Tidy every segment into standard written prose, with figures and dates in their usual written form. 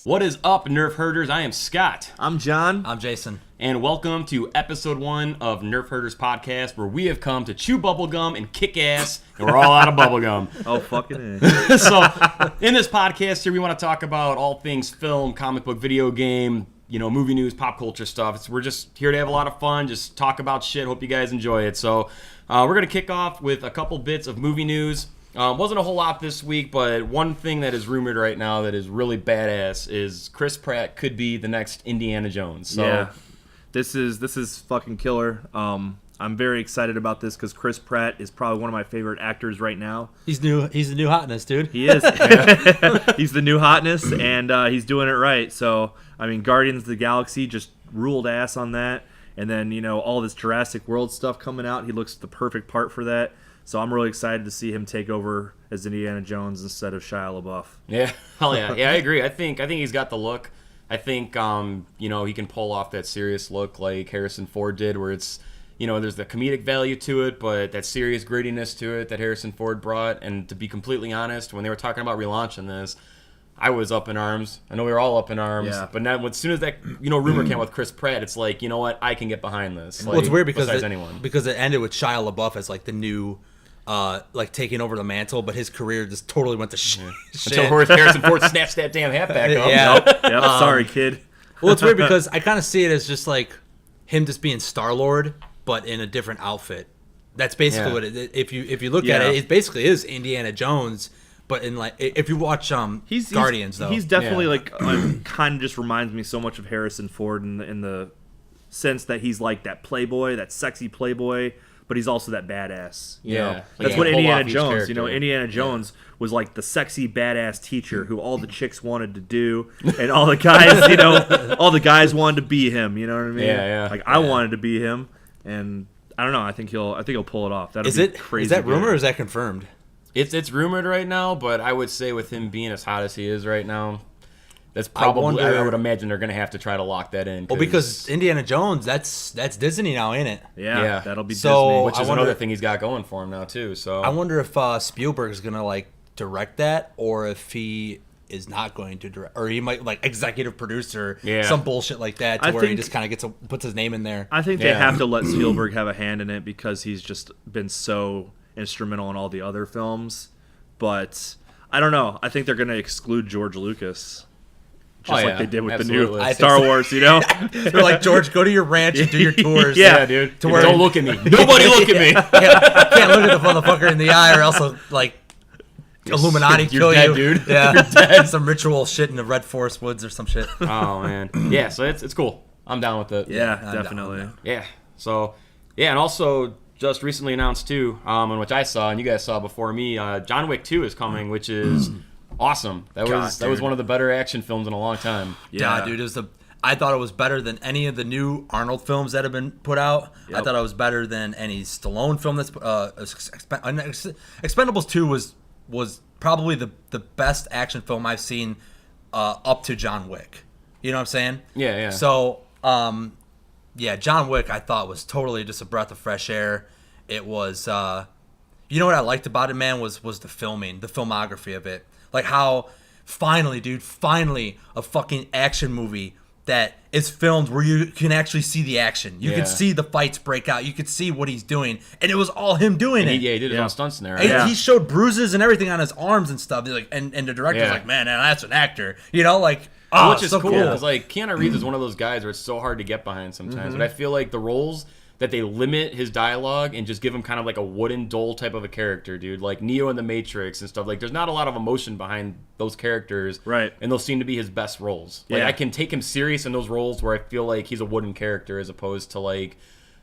What is up, Nerf Herders? I am Scott. I'm John. I'm Jason. And welcome to episode 1 of Nerf Herders podcast, where we have come to chew bubblegum and kick ass, and we're all out of bubblegum. Oh, fucking A. So, in this podcast here, we want to talk about all things film, comic book, video game, movie news, pop culture stuff. We're just here to have a lot of fun, just talk about shit. Hope you guys enjoy it. So, we're going to kick off with a couple bits of movie news. Wasn't a whole lot this week, but one thing that is rumored right now that is really badass is Chris Pratt could be the next Indiana Jones. So, yeah, this is fucking killer. I'm very excited about this because Chris Pratt is probably one of my favorite actors right now. He's the new hotness, dude. He is. He's the new hotness, and he's doing it right. So, I mean, Guardians of the Galaxy just ruled ass on that. And then, all this Jurassic World stuff coming out, he looks the perfect part for that. So I'm really excited to see him take over as Indiana Jones instead of Shia LaBeouf. Yeah, hell yeah. Yeah, I agree. I think he's got the look. I think, he can pull off that serious look like Harrison Ford did, where it's, there's the comedic value to it, but that serious grittiness to it that Harrison Ford brought. And to be completely honest, when they were talking about relaunching this, I was up in arms. I know we were all up in arms. Yeah. But now, as soon as that rumor came out with Chris Pratt, it's like, you know what? I can get behind this. Well, it's weird because it ended with Shia LaBeouf as like the new, taking over the mantle, but his career just totally went to shit. Until Harrison Ford snatched that damn hat back up. Yeah. Yep. Sorry, kid. Well, it's weird because I kind of see it as just like him just being Star-Lord, but in a different outfit. That's basically what it is. If you look at it, it basically is Indiana Jones. But in if you watch Guardians, though, he's definitely kind of just reminds me so much of Harrison Ford in the sense that he's like that playboy, that sexy playboy, but he's also that badass. You know? That's what Indiana Jones. Indiana Jones was like the sexy badass teacher who all the chicks wanted to do, and all the guys, all the guys wanted to be him. You know what I mean? Yeah. Like I wanted to be him, and I don't know. I think he'll pull it off. That'll be crazy. Is that rumor good. or is that confirmed? It's rumored right now, but I would say with him being as hot as he is right now, that's probably I would imagine they're going to have to try to lock that in. Well, because Indiana Jones, that's Disney now, ain't it? Yeah. That'll be so, Disney. Which is another thing he's got going for him now too. So I wonder if Spielberg is going to direct that, or if he is not going to direct, or he might executive producer, some bullshit like that, where he just kind of puts his name in there. I think they have to let Spielberg have a hand in it because he's just been so instrumental in all the other films, but I don't know. I think they're going to exclude George Lucas, just like they did with the new Star Wars. They're like, George, go to your ranch and do your tours. Yeah, dude. Don't look at me. Nobody look at me. Can't look at the motherfucker in the eye, or else Illuminati kill dead, you, dude. Yeah, you're dead. Some ritual shit in the Red Forest Woods or some shit. Oh man, yeah. So it's cool. I'm down with it. Yeah, definitely. Yeah. So and also. Just recently announced too, in which I saw and you guys saw before me. John Wick 2 is coming, which is awesome. That was one of the better action films in a long time. Yeah, dude, I thought it was better than any of the new Arnold films that have been put out. Yep. I thought it was better than any Stallone film that's Expendables 2 was probably the best action film I've seen up to John Wick. You know what I'm saying? Yeah. So, John Wick I thought was totally just a breath of fresh air. It was, you know what I liked about it, man, was the filming, the filmography of it. Like how finally a fucking action movie that is filmed where you can actually see the action. You can see the fights break out. You could see what he's doing. And it was all him doing it. He did it on stunts in there. Right? And he showed bruises and everything on his arms and stuff. And the director's like, man, that's an actor. Which is so cool. Because Keanu Reeves is one of those guys where it's so hard to get behind sometimes. But I feel like the roles that they limit his dialogue and just give him kind of like a wooden doll type of a character, dude. Like Neo in The Matrix and stuff. There's not a lot of emotion behind those characters. Right. And those seem to be his best roles. I can take him serious in those roles where I feel like he's a wooden character as opposed to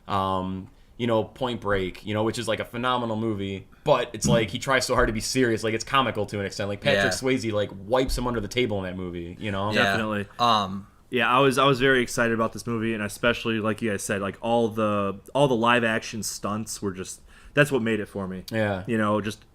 Point Break, which is like a phenomenal movie. But it's like he tries so hard to be serious. Like it's comical to an extent. Like Patrick Swayze wipes him under the table in that movie, Definitely. I was very excited about this movie, and especially like you guys said, like all the live action stunts were that's what made it for me. Yeah.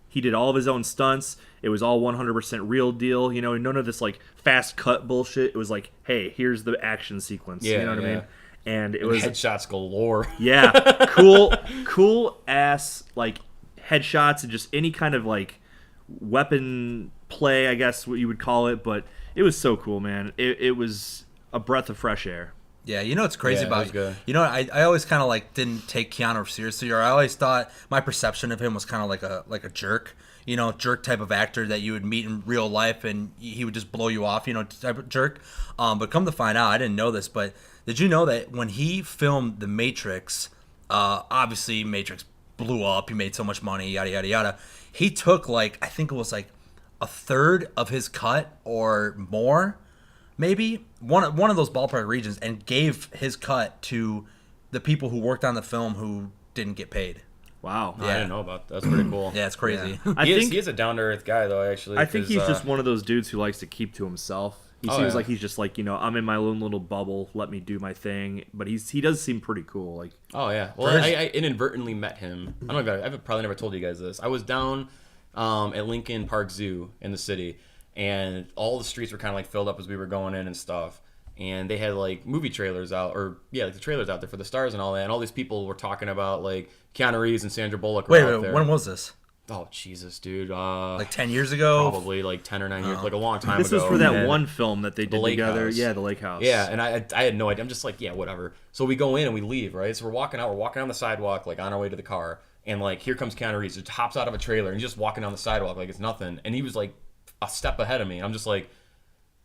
He did all of his own stunts. It was all 100% real deal. None of this fast cut bullshit. It was like, hey, here's the action sequence. Yeah, you know what I mean? And it was headshots galore. Yeah, cool ass headshots and just any kind of weapon play, I guess what you would call it. But It was so cool, man. It was a breath of fresh air. Yeah, you know what's crazy about good. You know, I always kind of like didn't take Keanu seriously, or I always thought my perception of him was kind of like a jerk, you know, jerk type of actor that you would meet in real life and he would just blow you off, you know, type of jerk. But come to find out, I didn't know this, but did you know that when he filmed The Matrix, obviously Matrix blew up, he made so much money, yada yada yada. He took like, I think it was like a third of his cut or more, maybe one of those ballpark regions, and gave his cut to the people who worked on the film who didn't get paid. Wow. I didn't know about that. That's pretty cool. Yeah, it's crazy. Yeah. He is a down-to-earth guy, though, actually. I think he's just one of those dudes who likes to keep to himself. He seems like he's just like, you know, I'm in my own little bubble, let me do my thing. But he does seem pretty cool. Like, oh, yeah. Well, I inadvertently met him. I don't know if I've probably never told you guys this. I was down at Lincoln Park Zoo in the city, and all the streets were kind of like filled up as we were going in and stuff. And they had like movie trailers out, like the trailers out there for the stars and all that. And all these people were talking about like Keanu Reeves and Sandra Bullock. Wait, when was this? Oh Jesus, dude! Like 10 years ago? Probably like 10 or 9 years, like a long time this ago. was for that one film that they did together. House. Yeah, the Lake House. Yeah, and I had no idea. I'm just like, yeah, whatever. So we go in and we leave, right? So we're walking on the sidewalk, like on our way to the car, and like here comes Keanu Reeves, just hops out of a trailer and he's just walking down the sidewalk like it's nothing, and he was like a step ahead of me. I'm just like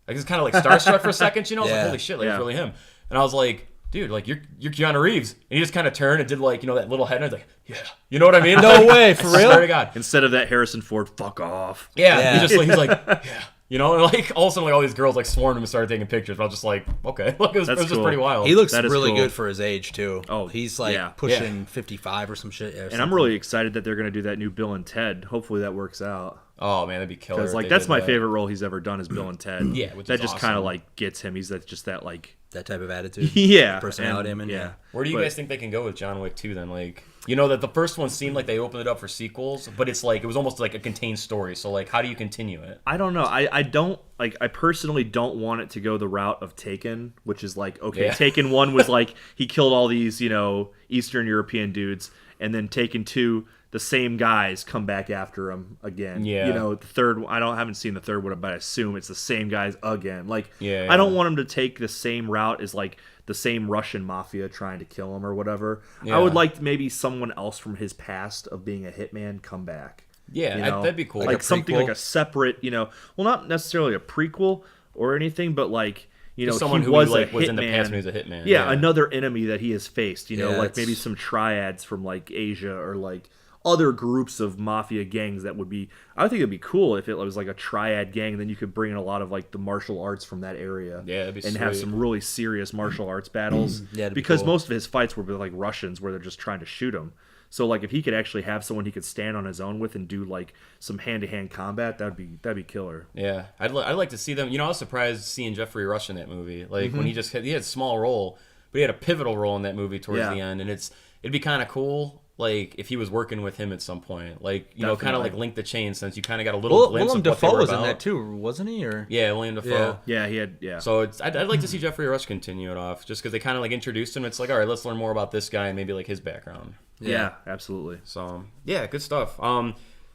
it's kind of like starstruck for a second, you know? I was like, holy shit, like it's really him. And I was like, dude, like you're Keanu Reeves. And he just kind of turned and did like, you know, that little head, and I was like, yeah. You know what I mean? No way, for real? Swear to God. Instead of that Harrison Ford, fuck off. Yeah. He's like, yeah. You know, and like all of a sudden, like all these girls like swarmed him and started taking pictures. But I was just like, okay, look, it was just pretty wild. He looks really good for his age too. Oh, he's like pushing 55 or some shit. And I'm really excited that they're gonna do that new Bill and Ted. Hopefully that works out. Oh man, that'd be killer. Because like that's my favorite role he's ever done is Bill and Ted. Yeah, which that is just awesome. kind of like gets him. He's just that like that type of attitude. Yeah, personality. Yeah. Where do you guys think they can go with John Wick 2 then? Like, you know that the first one seemed like they opened it up for sequels, but it's like it was almost like a contained story. So like, how do you continue it? I don't know. I don't like. I personally don't want it to go the route of Taken, which is like Taken 1 was like he killed all these Eastern European dudes, and then Taken 2. The same guys come back after him again. Yeah. The third, haven't seen the third one, but I assume it's the same guys again. Like, I don't want him to take the same route as like the same Russian mafia trying to kill him or whatever. Yeah. I would like maybe someone else from his past of being a hitman come back. Yeah, that'd be cool. Like something like a separate, well, not necessarily a prequel or anything, but like, someone who was in the past when he was a hitman. Yeah, another enemy that he has faced. Like maybe some triads from like Asia or like other groups of mafia gangs that would be. I think it'd be cool if it was like a triad gang. Then you could bring in a lot of like the martial arts from that area. Yeah, that'd be and sweet. Have some really serious martial arts battles. Because most of his fights were with like Russians where they're just trying to shoot him. So like if he could actually have someone he could stand on his own with and do like some hand-to-hand combat, that'd be killer. Yeah, I'd like to see them. I was surprised seeing Jeffrey Rush in that movie. Like when he had a small role, but he had a pivotal role in that movie towards the end, and it'd be kind of cool. Like if he was working with him at some point, like kind of like link the chain, since you kind of got a little glimpse of what they were was about. In that too, wasn't he? Or yeah, William Dafoe. Yeah, he had. Yeah. So I'd like to see Jeffrey Rush continue it off, just because they kind of like introduced him. It's like, all right, let's learn more about this guy and maybe like his background. Yeah, absolutely. So yeah, good stuff. And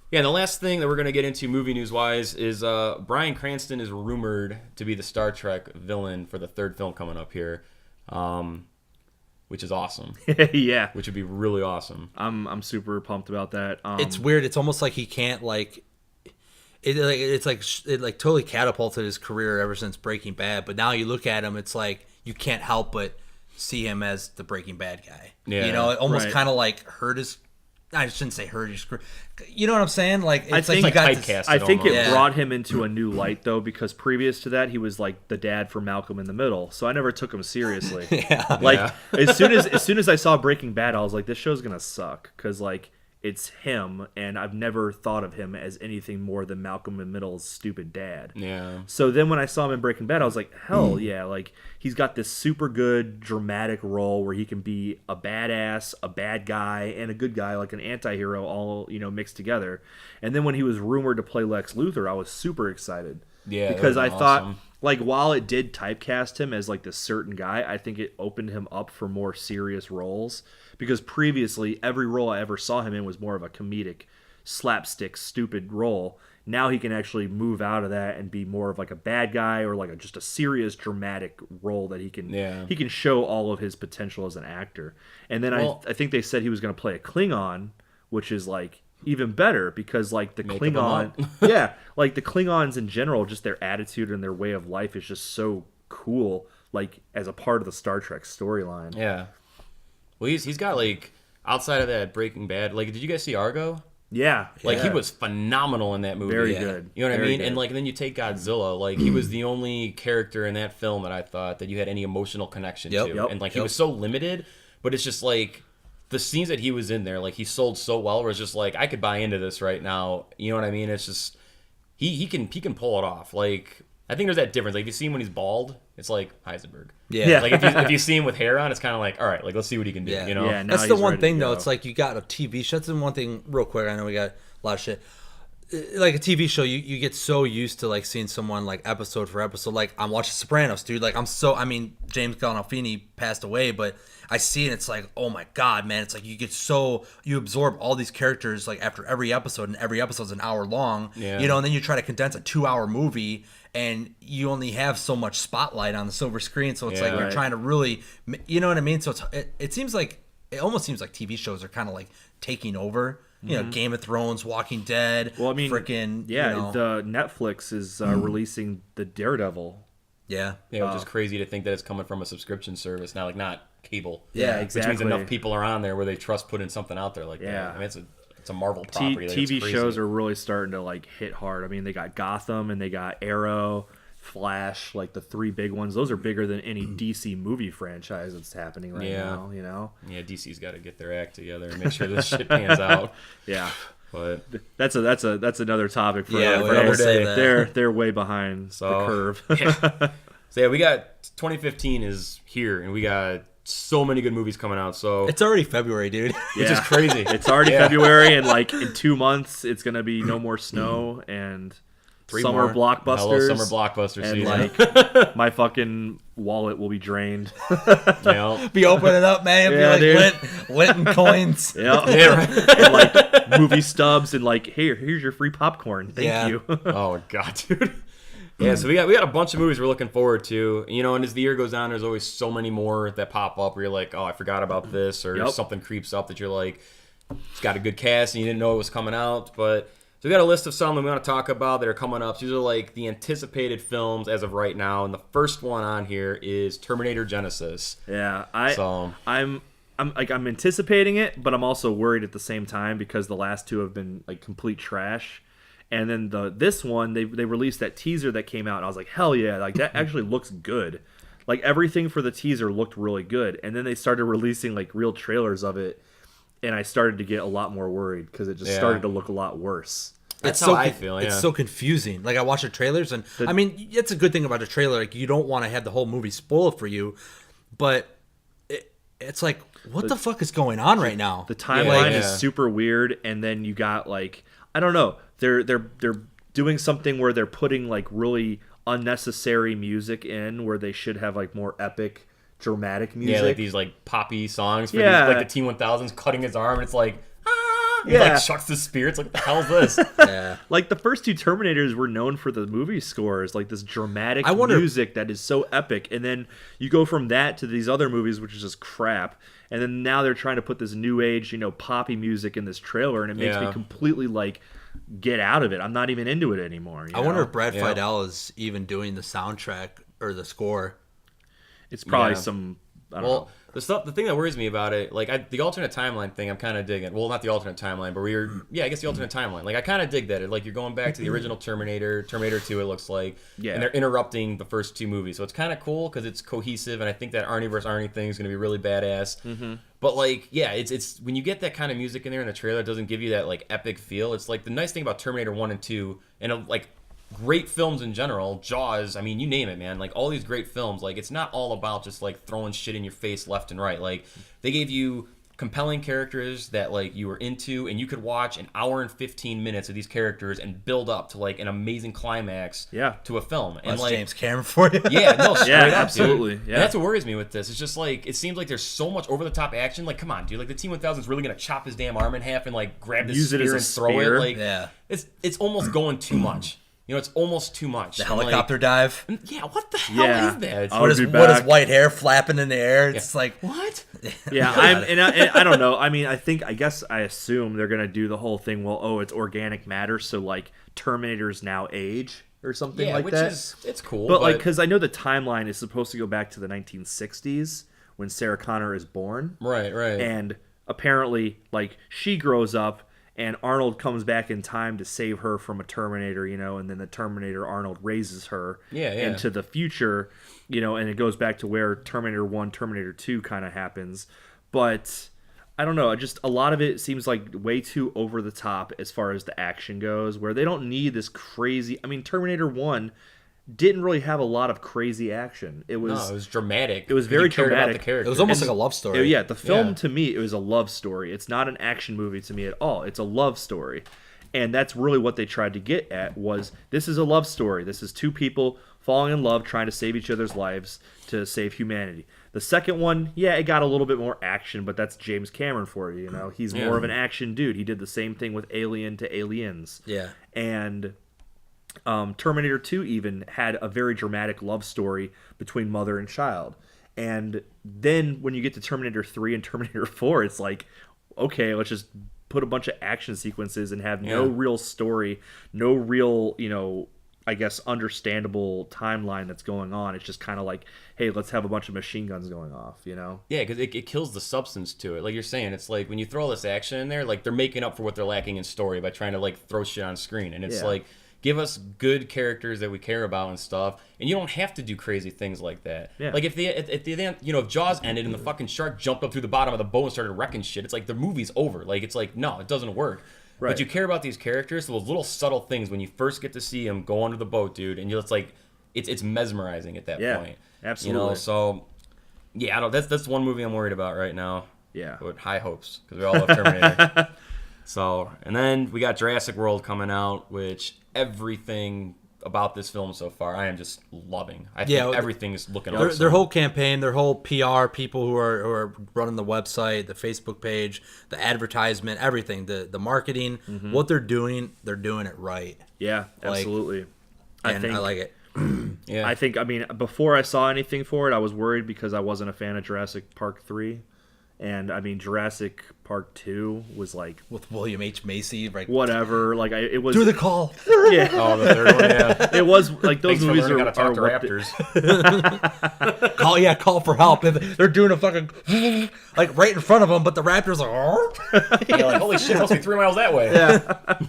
the last thing that we're gonna get into movie news wise is Bryan Cranston is rumored to be the Star Trek villain for the third film coming up here. Which is awesome. Yeah. Which would be really awesome. I'm super pumped about that. It's weird. It's almost like he can't it totally catapulted his career ever since Breaking Bad. But now you look at him, it's like you can't help but see him as the Breaking Bad guy. Yeah. It almost kind of like hurt his. I shouldn't say hurt his career. You know what I'm saying? Like it's I think it almost. brought him into a new light though, because previous to that he was like the dad for Malcolm in the Middle. So I never took him seriously. As soon as I saw Breaking Bad, I was like, this show's gonna suck because like it's him, and I've never thought of him as anything more than Malcolm in the Middle's stupid dad. Yeah. So then when I saw him in Breaking Bad, I was like, hell yeah! Like he's got this super good dramatic role where he can be a badass, a bad guy, and a good guy, like an anti-hero, all mixed together. And then when he was rumored to play Lex Luthor, I was super excited. Yeah, because I thought, like, while it did typecast him as like this certain guy, I think it opened him up for more serious roles. Because previously, every role I ever saw him in was more of a comedic, slapstick, stupid role. now he can actually move out of that and be more of like a bad guy or like just a serious dramatic role that he can show all of his potential as an actor. And then I think they said he was going to play a Klingon, which is like even better because like the Klingon, like the Klingons in general, just their attitude and their way of life is just so cool, like as a part of the Star Trek storyline. Yeah. Well, he's got like outside of that Breaking Bad, like did you guys see Argo? Yeah. Like he was phenomenal in that movie. Very good. You know what I mean? Good. And like then you take Godzilla, like he was the only character in that film that I thought that you had any emotional connection to. And like he was so limited, but it's just like the scenes that he was in there, like he sold so well where it's just like I could buy into this right now. You know what I mean? It's just he can pull it off. Like I think there's that difference. Like if you see him when he's bald, it's like Heisenberg. Yeah. Like if you see him with hair on, it's kind of like, all right, like let's see what he can do. Yeah. You know. Yeah, that's the one thing though. It's like you got a TV show. That's the one thing. Real quick, I know we got a lot of shit. Like a TV show, you get so used to like seeing someone like episode for episode. Like I'm watching Sopranos, dude. Like I mean, James Gandolfini passed away, but I see it. It's like, oh my god, man! It's like you absorb all these characters like after every episode, and every episode's an hour long. Yeah. You know, and then you try to condense a 2-hour movie, and you only have so much spotlight on the silver screen. So it's like you're trying to really, you know what I mean? So it almost seems like TV shows are kind of like taking over. You know, Game of Thrones, Walking Dead. Well, I mean, freaking the Netflix is releasing the Daredevil. Yeah, which is crazy to think that it's coming from a subscription service now, like not cable. Yeah, exactly. Which means enough people are on there where they trust putting something out there like that. I mean, it's a Marvel property. TV shows are really starting to like hit hard. I mean, they got Gotham and they got Arrow, Flash, like the 3 big ones. Those are bigger than any DC movie franchise that's happening right now, you know? Yeah, DC's got to get their act together and make sure this shit pans out. Yeah. But that's another topic for another day. They're way behind the curve. So yeah, we got 2015 is here and we got so many good movies coming out. So it's already February, dude. Which is crazy. It's already February, and like in 2 months it's going to be no more snow and 3 summer more blockbusters. Hello, summer blockbuster and season. Like my fucking wallet will be drained. Be opening up, man. It'll be like lint and coins. And like movie stubs and like, here's your free popcorn. Thank you. Oh god, dude. Yeah, so we got a bunch of movies we're looking forward to, you know, and as the year goes on, there's always so many more that pop up where you're like, oh, I forgot about this, or something creeps up that you're like, it's got a good cast and you didn't know it was coming out, but so we got a list of some that we want to talk about that are coming up. So these are like the anticipated films as of right now, and the first one on here is Terminator Genisys. Yeah, I'm anticipating it, but I'm also worried at the same time because the last 2 have been like complete trash. And then this one, they released that teaser that came out, and I was like, hell yeah, like that actually looks good. Like everything for the teaser looked really good. And then they started releasing like real trailers of it, and I started to get a lot more worried because it just started to look a lot worse. That's how I feel. It's so confusing. Like I watch the trailers, and I mean, it's a good thing about a trailer. Like you don't want to have the whole movie spoiled for you, but it's like, what the fuck is going on right now? The timeline is super weird, and then you got like, I don't know. They're doing something where they're putting like really unnecessary music in where they should have like more epic, dramatic music. Yeah, like these like poppy songs for these, like the T-1000's cutting his arm, and it's like, he like chucks the spear. It's like, what the hell is this? Like the first 2 Terminators were known for the movie scores, like this dramatic music that is so epic, and then you go from that to these other movies, which is just crap. And then now they're trying to put this new age, poppy music in this trailer, and it makes me completely like get out of it. I'm not even into it anymore. I wonder if Brad Fiedel is even doing the soundtrack or the score. It's probably some. I don't know. The thing that worries me about it, like the alternate timeline thing, I'm kind of digging. Well, not the alternate timeline, but I guess the alternate timeline. Like I kind of dig that. Like you're going back to the original Terminator 2. It looks like, and they're interrupting the first 2 movies, so it's kind of cool because it's cohesive, and I think that Arnie versus Arnie thing is going to be really badass. Mm-hmm. But like, it's when you get that kind of music in there in the trailer, it doesn't give you that like epic feel. It's like the nice thing about Terminator 1 and 2, and like great films in general, Jaws, I mean, you name it, man. Like all these great films, like it's not all about just like throwing shit in your face left and right. Like they gave you compelling characters that like you were into, and you could watch an hour and 15 minutes of these characters and build up to like an amazing climax to a film. And that's like James Cameron for you. Yeah, no, straight up, absolutely. Dude. Yeah. And that's what worries me with this. It's just like it seems like there's so much over the top action. Like, come on, dude. Like the T-1000 is really gonna chop his damn arm in half and like grab this spear and throw it. Like, it's almost going too much. You know, it's almost too much. The helicopter dive. Yeah, what the hell is that? What is white hair flapping in the air? It's like what? Yeah, I don't know. I mean, I guess I assume they're gonna do the whole thing. Well, it's organic matter, so like Terminators now age or something like that. It's cool. But like, because I know the timeline is supposed to go back to the 1960s when Sarah Connor is born. Right. And apparently, like, she grows up. And Arnold comes back in time to save her from a Terminator, you know, and then the Terminator Arnold raises her into the future, you know, and it goes back to where Terminator 1, Terminator 2 kind of happens. But I don't know, just a lot of it seems like way too over the top as far as the action goes, where they don't need this crazy. I mean, Terminator 1 didn't really have a lot of crazy action. It was dramatic. It was very dramatic. It was almost like a love story. Yeah, the film to me, it was a love story. It's not an action movie to me at all. It's a love story. And that's really what they tried to get at was this is a love story. This is two people falling in love, trying to save each other's lives to save humanity. The second one, it got a little bit more action, but that's James Cameron for you, you know. He's more of an action dude. He did the same thing with Alien to Aliens. Yeah. And Terminator 2 even had a very dramatic love story between mother and child. And then when you get to Terminator 3 and Terminator 4, it's like, okay, let's just put a bunch of action sequences and have no real story, no real, you know, I guess, understandable timeline that's going on. It's just kind of like, hey, let's have a bunch of machine guns going off, you know? Yeah, because it kills the substance to it. Like you're saying, it's like when you throw all this action in there, like they're making up for what they're lacking in story by trying to like throw shit on screen. And it's like, give us good characters that we care about and stuff, and you don't have to do crazy things like that. Yeah. Like if if Jaws ended and the fucking shark jumped up through the bottom of the boat and started wrecking shit, it's like the movie's over. Like it's like no, it doesn't work. Right. But you care about these characters, so those little subtle things when you first get to see them go under the boat, dude, and it's like it's mesmerizing at that point. Absolutely. You know, so that's one movie I'm worried about right now. Yeah. With high hopes because we all love Terminator. So, and then we got Jurassic World coming out, which everything about this film so far, I am just loving. I think everything is looking awesome. Their whole campaign, their whole PR, people who are running the website, the Facebook page, the advertisement, everything, the marketing, what they're doing it right. Yeah, absolutely. I like it. Yeah. I mean, before I saw anything for it, I was worried because I wasn't a fan of Jurassic Park 3. And I mean, Jurassic Park 2 was like with William H. Macy, like whatever. Like it was. Do the call. Yeah. Oh, the third one. Yeah. It was like those movies are talk to raptors. Call for help. They're doing a fucking like right in front of them, but the raptors are. Yeah, like holy shit, must be 3 miles that way. Yeah.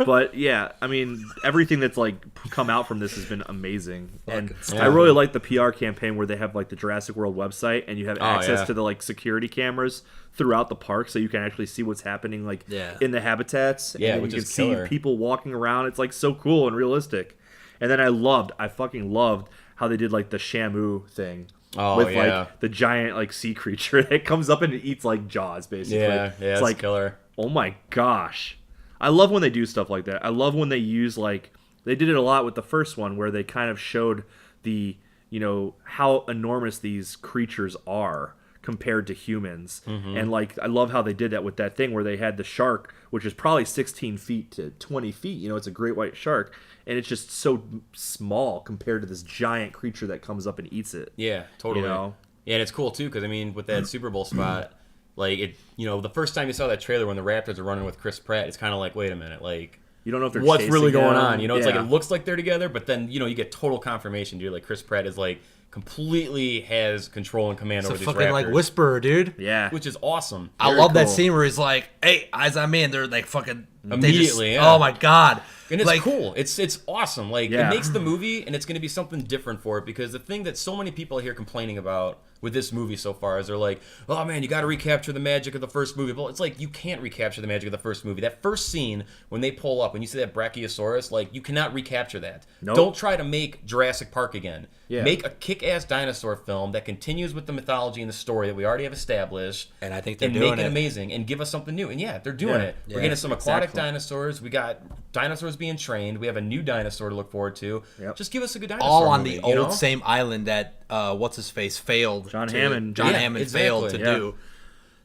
But yeah, I mean, everything that's like come out from this has been amazing, and I really like the PR campaign where they have like the Jurassic World website, and you have access to the like security cameras throughout the park, so you can actually see what's happening like in the habitats. And which you can is killer. see people walking around. It's like so cool and realistic. And then I fucking loved how they did like the Shamu thing. With like the giant like sea creature that comes up and it eats like Jaws, basically. Yeah, it's like killer. Oh my gosh. I love when they do stuff like that. I love when they use like they did it a lot with the first one where they kind of showed the, you know, how enormous these creatures are compared to humans. And like I love how they did that with that thing where they had the shark, which is probably 16 feet to 20 feet. You know, it's a great white shark, and it's just so small compared to this giant creature that comes up and eats it. Yeah, totally. You know? Yeah, and it's cool too because I mean, with that Super Bowl spot. Like, it, you know, the first time you saw that trailer when the Raptors are running with Chris Pratt, it's kind of like, wait a minute, like, you don't know if they're what's really going him. on? You know, it's like it looks like they're together, but then, you know, you get total confirmation, dude. Like, Chris Pratt is like completely has control and command over these fucking Raptors. like whisperer, dude. Yeah, which is awesome. I love that scene where he's like, "Hey, eyes on me," and they're like fucking immediately. Oh my god. And it's like, cool. It's awesome. Like it makes the movie, and it's going to be something different for it because the thing that so many people here complaining about with this movie so far is they're like, oh man, you got to recapture the magic of the first movie. Well, it's like you can't recapture the magic of the first movie. That first scene when they pull up, when you see that Brachiosaurus, like you cannot recapture that. Nope. Don't try to make Jurassic Park again. Yeah. Make a kick-ass dinosaur film that continues with the mythology and the story that we already have established. And I think they're and doing make it it amazing and give us something new. And yeah, they're doing it. Yeah. We're getting some aquatic Exactly. dinosaurs. We got dinosaurs being trained. We have a new dinosaur to look forward to. Yep. Just give us a good dinosaur All on movie, the you know? old same island that what's his face failed. John to- Hammond. John Yeah, Hammond exactly. failed to Yeah. do.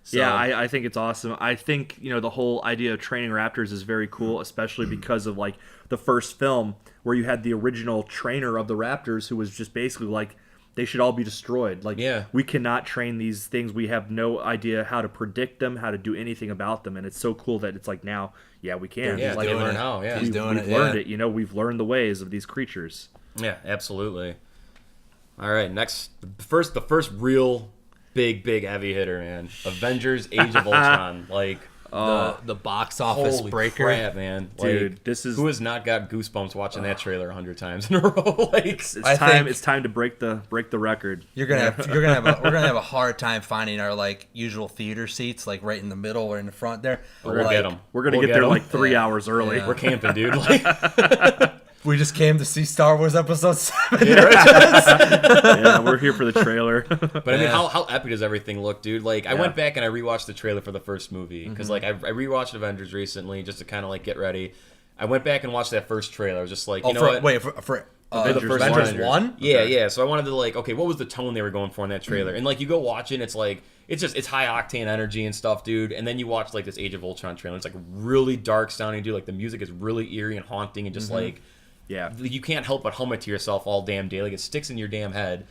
So, Yeah, I think it's awesome. I think, the whole idea of training raptors is very cool, especially because of, like, the first film where you had the original trainer of the raptors who was just basically like, they should all be destroyed. Like, Yeah. we cannot train these things. We have no idea how to predict them, how to do anything about them. And it's so cool that it's like now, yeah, we can. Yeah, like, they learn it. how. Yeah, He's doing we've it, learned yeah. it. We've learned the ways of these creatures. yeah, absolutely. All right, next, the first real big heavy hitter, man. Avengers: Age of Ultron. Like, the box office holy breaker. crap, man! Like, Dude, this is- who has not got goosebumps watching that trailer 100 times in a row? Like, It's I time. think- It's time to break the record. We're gonna have a hard time finding our like usual theater seats, like right in the middle or in the front there. we'll Like, get them. We're gonna We'll get there them. like 3 Yeah. hours early. Yeah. We're camping, dude. Like, We just came to see Star Wars Episode 7. Yeah, we're here for the trailer. But I mean, Yeah. how epic does everything look, dude? Like, I went back and I rewatched the trailer for the first movie because, like, I rewatched Avengers recently just to kind of like get ready. I went back and watched that first trailer. I was just like, you know what? For the first Avengers one. 1? Yeah, Okay. yeah. So I wanted to like, okay, what was the tone they were going for in that trailer? And like, you go watch it, and it's like, it's high octane energy and stuff, dude. And then you watch like this Age of Ultron trailer. It's like really dark sounding, dude. Like the music is really eerie and haunting, and just like, Yeah. you can't help but hum it to yourself all damn day. Like it sticks in your damn head.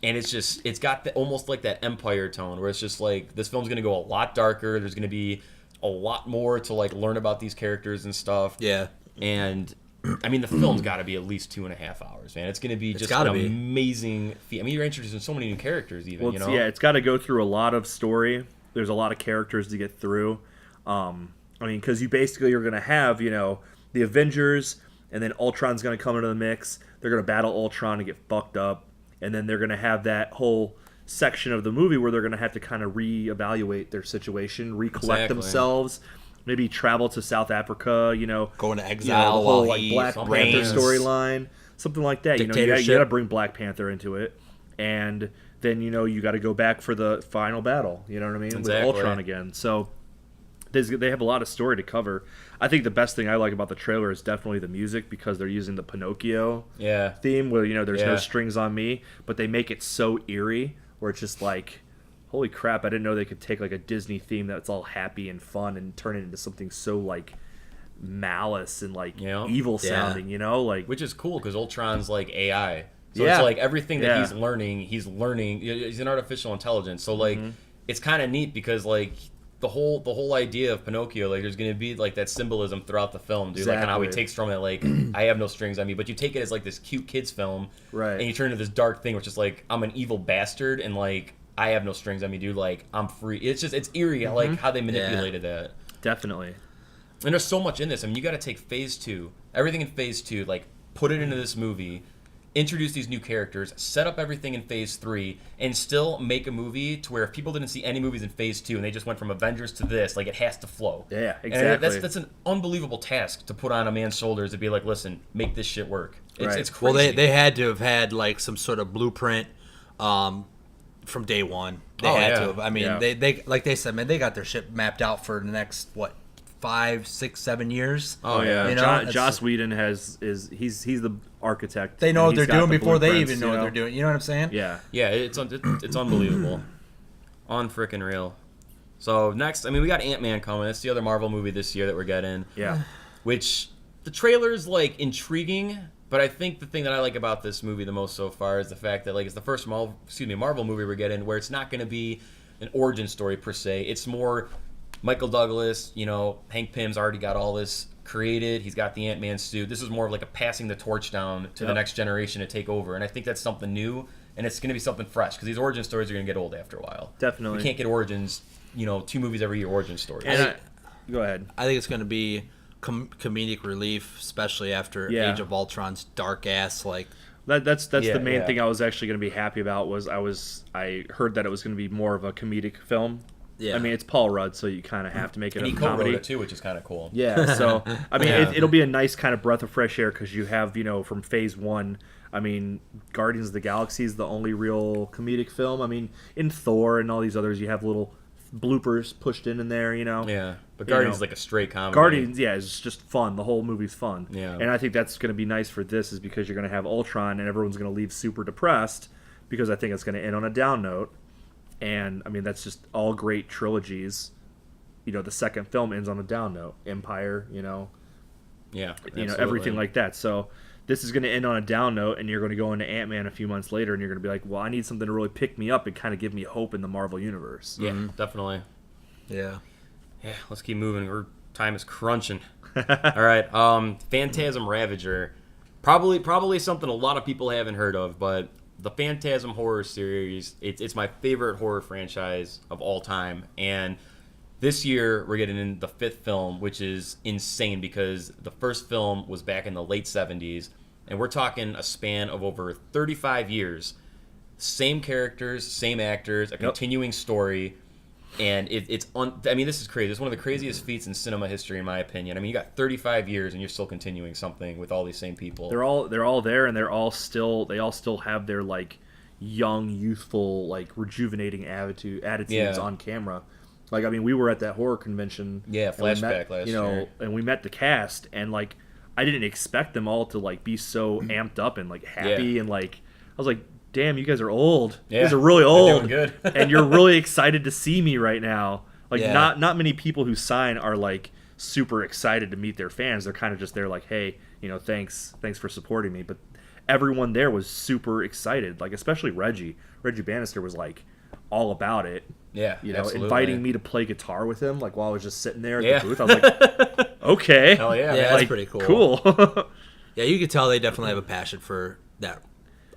And it's got almost like that Empire tone where it's just like, this film's going to go a lot darker. There's going to be a lot more to like learn about these characters and stuff. Yeah. And I mean, the film's got to be at least 2.5 hours, man. It's going to be just gotta an be. amazing feat. I mean, you're introducing so many new characters, even, Well, you know? yeah, it's got to go through a lot of story. There's a lot of characters to get through. I mean, because you basically are going to have, the Avengers, and then Ultron's going to come into the mix. They're going to battle Ultron and get fucked up. And then they're going to have that whole section of the movie where they're going to have to kind of reevaluate their situation, recollect Exactly. themselves, maybe travel to South Africa, Going to the exile whole while like he Black Panther reigns. storyline, something like that. You got Dictatorship. to bring Black Panther into it, and then you got to go back for the final battle. You know what I mean? Exactly. With Ultron again. So they have a lot of story to cover. I think the best thing I like about the trailer is definitely the music because they're using the Pinocchio Yeah. theme where there's no Yeah. strings on me, but they make it so eerie where it's just like, holy crap! I didn't know they could take like a Disney theme that's all happy and fun and turn it into something so like malice and like Yeah. evil Yeah. sounding. Like Which is cool because Ultron's like AI. So Yeah. it's like everything that Yeah. he's learning. He's an artificial intelligence. So like, it's kind of neat because like, the whole idea of Pinocchio, like there's gonna be like that symbolism throughout the film, dude. Like on how he Exactly. takes from it, like I have no strings on me, but you take it as like this cute kids film, Right. And you turn into this dark thing, which is like I'm an evil bastard, and like I have no strings on me, dude. Like I'm free. It's eerie, like how they manipulated that. definitely. And there's so much in this. I mean, you got to take Phase 2, everything in Phase 2, like put it into this movie, introduce these new characters, set up everything in Phase 3, and still make a movie to where if people didn't see any movies in Phase 2 and they just went from Avengers to this, like it has to flow. Yeah, And exactly. that's an unbelievable task to put on a man's shoulders to be like, listen, make this shit work. It's, Right. it's crazy. Well, they had to have had like some sort of blueprint from day one. They Oh, had yeah. to have. I mean, Yeah. they like they said, man, they got their shit mapped out for the next 5, 6, 7 years. Oh, yeah. You know, Joss it's- Whedon he's the architect. They know what and they're he's got doing the before they blueprints, even know what they're doing. You know what I'm saying? Yeah. Yeah, it's unbelievable. On frickin' real. So next, I mean, we got Ant-Man coming. That's the other Marvel movie this year that we're getting. Yeah. Which the trailer's like intriguing, but I think the thing that I like about this movie the most so far is the fact that like it's the first Marvel movie we're getting where it's not going to be an origin story per se. It's more Michael Douglas, Hank Pym's already got all this created. He's got the Ant-Man suit. This is more of like a passing the torch down to the next generation to take over, and I think that's something new, and it's going to be something fresh because these origin stories are going to get old after a while. Definitely. We can't get origins, 2 movies every year origin stories. And go ahead. I think it's going to be comedic relief, especially after Yeah. Age of Ultron's dark ass That's the main thing I was actually going to be happy about. I heard that it was going to be more of a comedic film. Yeah. I mean, it's Paul Rudd, so you kind of have to make it a comedy. And he co-wrote it too, which is kind of cool. Yeah, so I mean, it'll be a nice kind of breath of fresh air because you have, from Phase 1. I mean, Guardians of the Galaxy is the only real comedic film. I mean, in Thor and all these others, you have little bloopers pushed in there, Yeah, but Guardians is like a straight comedy. Guardians, yeah, it's just fun. The whole movie's fun. Yeah. And I think that's going to be nice for this is because you're going to have Ultron and everyone's going to leave super depressed because I think it's going to end on a down note. And, I mean, that's just all great trilogies. The second film ends on a down note. Empire, Yeah, everything like that. So this is going to end on a down note, and you're going to go into Ant-Man a few months later, and you're going to be like, well, I need something to really pick me up and kind of give me hope in the Marvel Universe. Yeah, definitely. Yeah. Yeah, let's keep moving. Time is crunching. All right, Phantasm Ravager. Probably something a lot of people haven't heard of, but the Phantasm horror series, it's my favorite horror franchise of all time, and this year we're getting in the 5th film, which is insane because the first film was back in the late 70s, and we're talking a span of over 35 years. Same characters, same actors, a continuing story, and I mean, this is crazy. It's one of the craziest feats in cinema history, in my opinion. I mean, you got 35 years and you're still continuing something with all these same people. They're all there, and they all still have their like young, youthful, like rejuvenating attitudes on camera. Like, I mean, we were at that horror convention. Yeah, Flashback last year. And we met the cast, and, like, I didn't expect them all to, like, be so amped up and, like, happy. And, like, I was like, damn, you guys are old. Yeah, you guys are really old. doing good. And you're really excited to see me right now. Like, not many people who sign are, like, super excited to meet their fans. They're kind of just there like, hey, thanks for supporting me. But everyone there was super excited. Like, especially Reggie. Reggie Bannister was, like, all about it. Yeah, inviting me to play guitar with him, like while I was just sitting there at the booth. I was like, okay, hell yeah, yeah, that's pretty cool. Cool. Yeah, you could tell they definitely have a passion for that,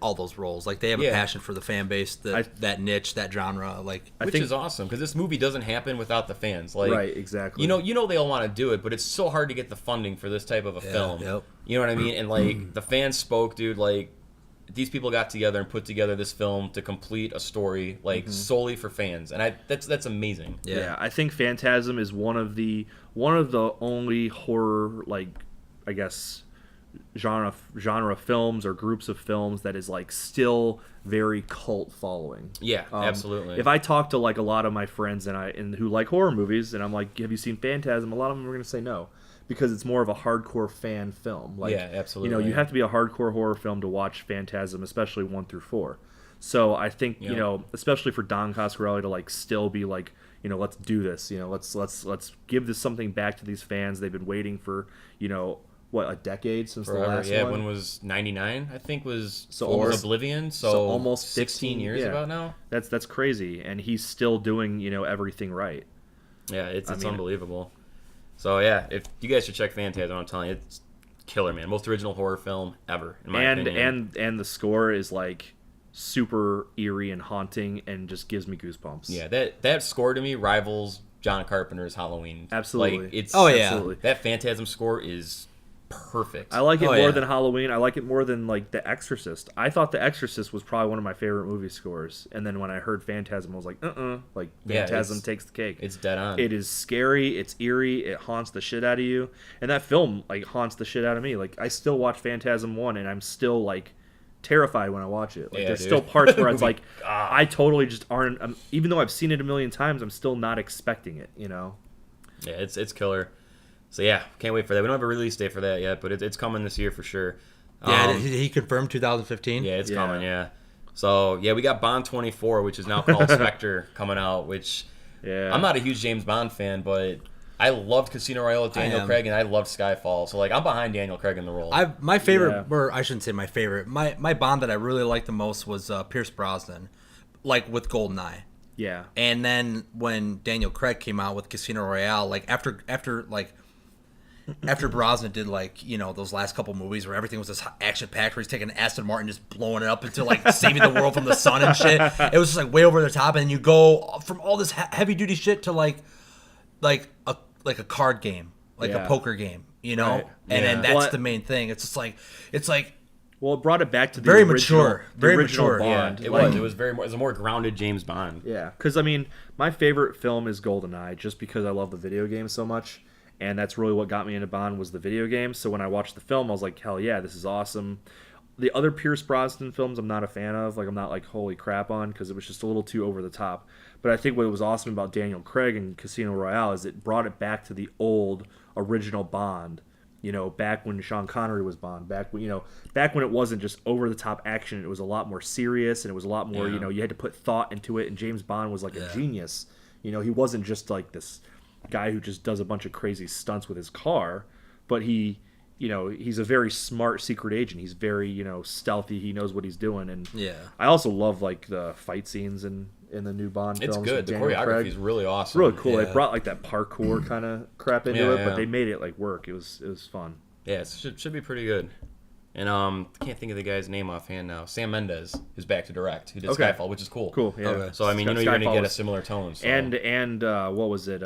all those roles. Like they have a passion for the fan base, that niche, that genre. Like, which is awesome because this movie doesn't happen without the fans. Like, right, exactly. They all want to do it, but it's so hard to get the funding for this type of a film. Yep. You know what I mean? And like the fans spoke, dude. Like, these people got together and put together this film to complete a story, like solely for fans, and that's amazing. Yeah, I think Phantasm is one of the only horror, like, I guess, genre films or groups of films that is like still very cult following. Yeah, absolutely. If I talk to like a lot of my friends and who like horror movies, and I'm like, have you seen Phantasm? A lot of them are going to say no. Because it's more of a hardcore fan film. Like, yeah, absolutely. You have to be a hardcore horror film to watch Phantasm, especially 1 through 4. So I think especially for Don Coscarelli to like still be like, let's do this. Let's give this something back to these fans. They've been waiting for a decade since the last one. Yeah, when was 99? I think was Oblivion. So almost 16 years about now. That's crazy, and he's still doing everything right. Yeah, it's unbelievable. So yeah, if you guys should check Phantasm, I'm telling you, it's killer, man. Most original horror film ever, in my opinion. And the score is like super eerie and haunting, and just gives me goosebumps. Yeah, that score to me rivals John Carpenter's Halloween. Absolutely. Like, absolutely. That Phantasm score is perfect. I like it more than Halloween. I like it more than like The Exorcist. I thought The Exorcist was probably one of my favorite movie scores, and then when I heard Phantasm, I was like, like Phantasm takes the cake. It's dead on. It is scary. It's eerie. It haunts the shit out of you, and that film like haunts the shit out of me. Like, I still watch Phantasm 1, and I'm still like terrified when I watch it. Like, there's still parts where it's like, I totally just aren't. Even though I've seen it a million times, I'm still not expecting it. Yeah, it's killer. So yeah, can't wait for that. We don't have a release date for that yet, but it's coming this year for sure. Yeah, he confirmed 2015. Yeah, it's coming. Yeah. So yeah, we got Bond 24, which is now called Spectre, coming out. Which I'm not a huge James Bond fan, but I loved Casino Royale with Daniel Craig, and I loved Skyfall. So like, I'm behind Daniel Craig in the role. My favorite, or I shouldn't say my favorite. My Bond that I really liked the most was Pierce Brosnan, like with GoldenEye. Yeah. And then when Daniel Craig came out with Casino Royale, like after Brosnan did those last couple movies where everything was this action packed, where he's taking Aston Martin just blowing it up into like saving the world from the sun and shit. It was just like way over the top, and you go from all this heavy duty shit to like a card game, like a poker game, Right. And then that's the main thing. It's just like Well, it brought it back to the Very original, mature. the Very original mature. Bond. Yeah, it Like, was. It was a more grounded James Bond. Yeah, because I mean, my favorite film is GoldenEye, just because I love the video game so much, and that's really what got me into Bond was the video game. So when I watched the film, I was like, hell yeah, this is awesome. The other Pierce Brosnan films, I'm not a fan of. Like, I'm not like holy crap on because it was just a little too over the top. But I think what was awesome about Daniel Craig and Casino Royale is it brought it back to the old original Bond. You know, back when Sean Connery was Bond, back when it wasn't just over the top action, it was a lot more serious and it was a lot more, you had to put thought into it. And James Bond was like a genius. You know, he wasn't just like this guy who just does a bunch of crazy stunts with his car, but he's a very smart secret agent. He's very, stealthy. He knows what he's doing. And I also love like the fight scenes in the new Bond films. It's good. The choreography is really awesome. It's really cool. They brought like that parkour kind of crap into it, but they made it like work. It was fun. Yeah, it should be pretty good. And I can't think of the guy's name offhand now. Sam Mendes is back to direct. Who did Skyfall, which is cool. Cool. Yeah. Okay. So I mean, you're going to get a similar tone. So. And what was it?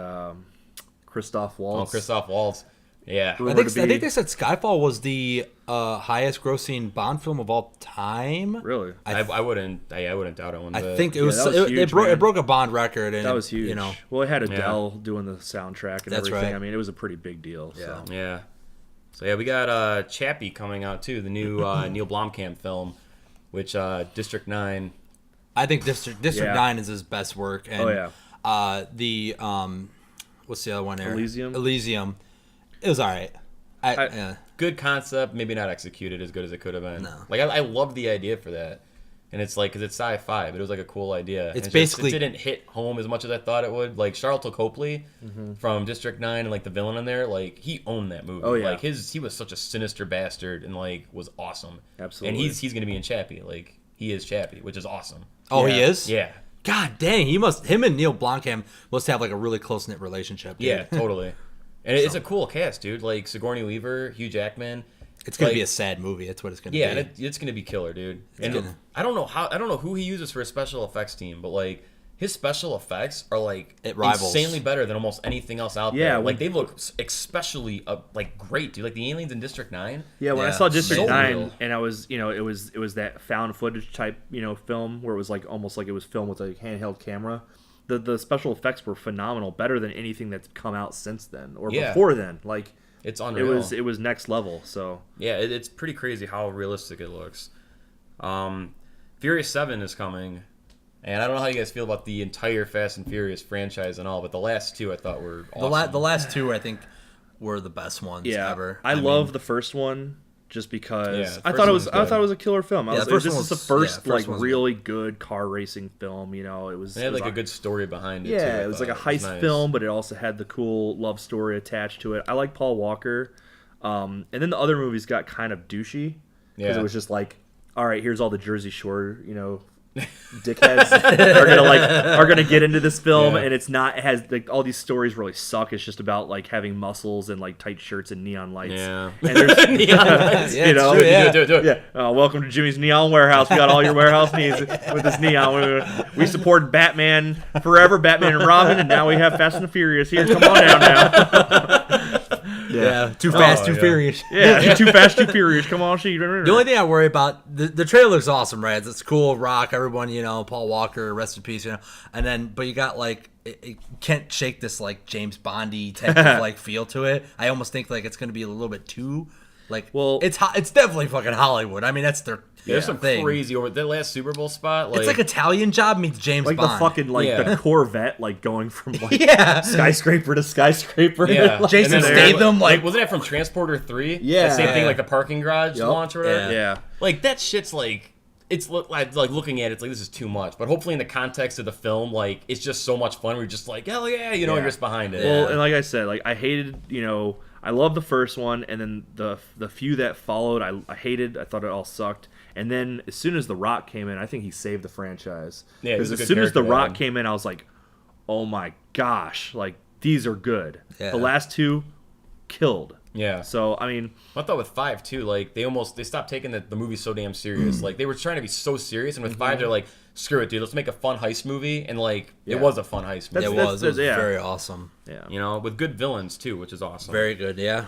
Christoph Waltz. Oh, Christoph Waltz. Yeah. I think they said Skyfall was the highest grossing Bond film of all time. Really? I wouldn't doubt it. I think it was. Huge, it broke a Bond record, and that was huge. Well, it had Adele doing the soundtrack and That's everything. right. I mean, it was a pretty big deal. Yeah. So. Yeah. So yeah, we got Chappie coming out too, the new Neil Blomkamp film, which District 9. I think District 9 is his best work. And, the what's the other one there? Elysium. It was all right. Good concept, maybe not executed as good as it could have been. No. Like I love the idea for that, and it's like because it's sci-fi, but it was like a cool idea. It's it basically didn't hit home as much as I thought it would. Like Charlton Copley from District 9 and like the villain in there, like he owned that movie. Oh yeah, like he was such a sinister bastard and like was awesome. Absolutely, and he's gonna be in Chappie. Like he is Chappie, which is awesome. Oh, he is. Yeah. God dang, him and Neil Blomkamp must have like a really close knit relationship. Dude. Yeah, totally. And it's a cool cast, dude. Like Sigourney Weaver, Hugh Jackman. It's gonna be a sad movie. That's what it's gonna be. Yeah, and it's gonna be killer, dude. I don't know who he uses for his special effects team, but like his special effects are like it rivals. Insanely better than almost anything else out Yeah, there. Like they look especially like great, dude. Like the aliens in District 9. Yeah, when I saw District So 9 real. and I was, it was that found footage type, film where it was like almost like it was filmed with a handheld camera. The special effects were phenomenal, better than anything that's come out since then or before then. Like it's unreal. It was next level. So yeah, it's pretty crazy how realistic it looks. Furious 7 is coming, and I don't know how you guys feel about the entire Fast and Furious franchise and all, but the last two I thought were awesome. The last two I think were the best ones ever. I love the first one. Just because I first thought it one was was good. a killer film. Yeah, This is the first first one's really good car racing film. It was. It had like a good story behind it. Yeah, too, it was like a heist film, but it also had the cool love story attached to it. I like Paul Walker, and then the other movies got kind of douchey because it was just like, all right, here's all the Jersey Shore, dickheads are gonna get into this film, and it has like all these stories really suck. It's just about like having muscles and like tight shirts and neon lights. Yeah, and there's neon lights. Do it. Yeah. Welcome to Jimmy's Neon Warehouse. We got all your warehouse needs with this neon. We support Batman forever, Batman and Robin, and now we have Fast and the Furious here. Come on down now. Yeah, Too Fast, Too Furious. Yeah, Too Fast, Too Furious. Come on, see. The only thing I worry about, the trailer looks awesome, right? It's cool, rock, everyone, Paul Walker, rest in peace, and then, but you got like, it can't shake this like James Bondy type of like feel to it. I almost think like it's going to be a little bit too, like, it's definitely fucking Hollywood. I mean, that's their there's some thing. crazy over that last Super Bowl spot. Like, it's like Italian Job meets James like Bond. the fucking the Corvette like going from like skyscraper to skyscraper. Yeah, like, Jason Statham. Like wasn't that from Transporter 3? Yeah, the same thing like the parking garage launch or whatever. Yeah, like that shit's like. It's like looking at it, it's like this is too much. But hopefully, in the context of the film, like it's just so much fun. We're just like, hell yeah, you're just behind it. Well, and like I said, like I hated, I loved the first one, and then the few that followed, I hated. I thought it all sucked. And then as soon as The Rock came in, I think he saved the franchise. Yeah, because as soon as The Rock came in, I was like, oh my gosh, like these are good. Yeah. The last two killed. Yeah. So I mean, I thought with 5 too, like they stopped taking the movie so damn serious. Like they were trying to be so serious, and with 5 they're like, screw it, dude, let's make a fun heist movie, and like it was a fun heist movie. It was very awesome. Yeah. With good villains too, which is awesome. Very good, yeah.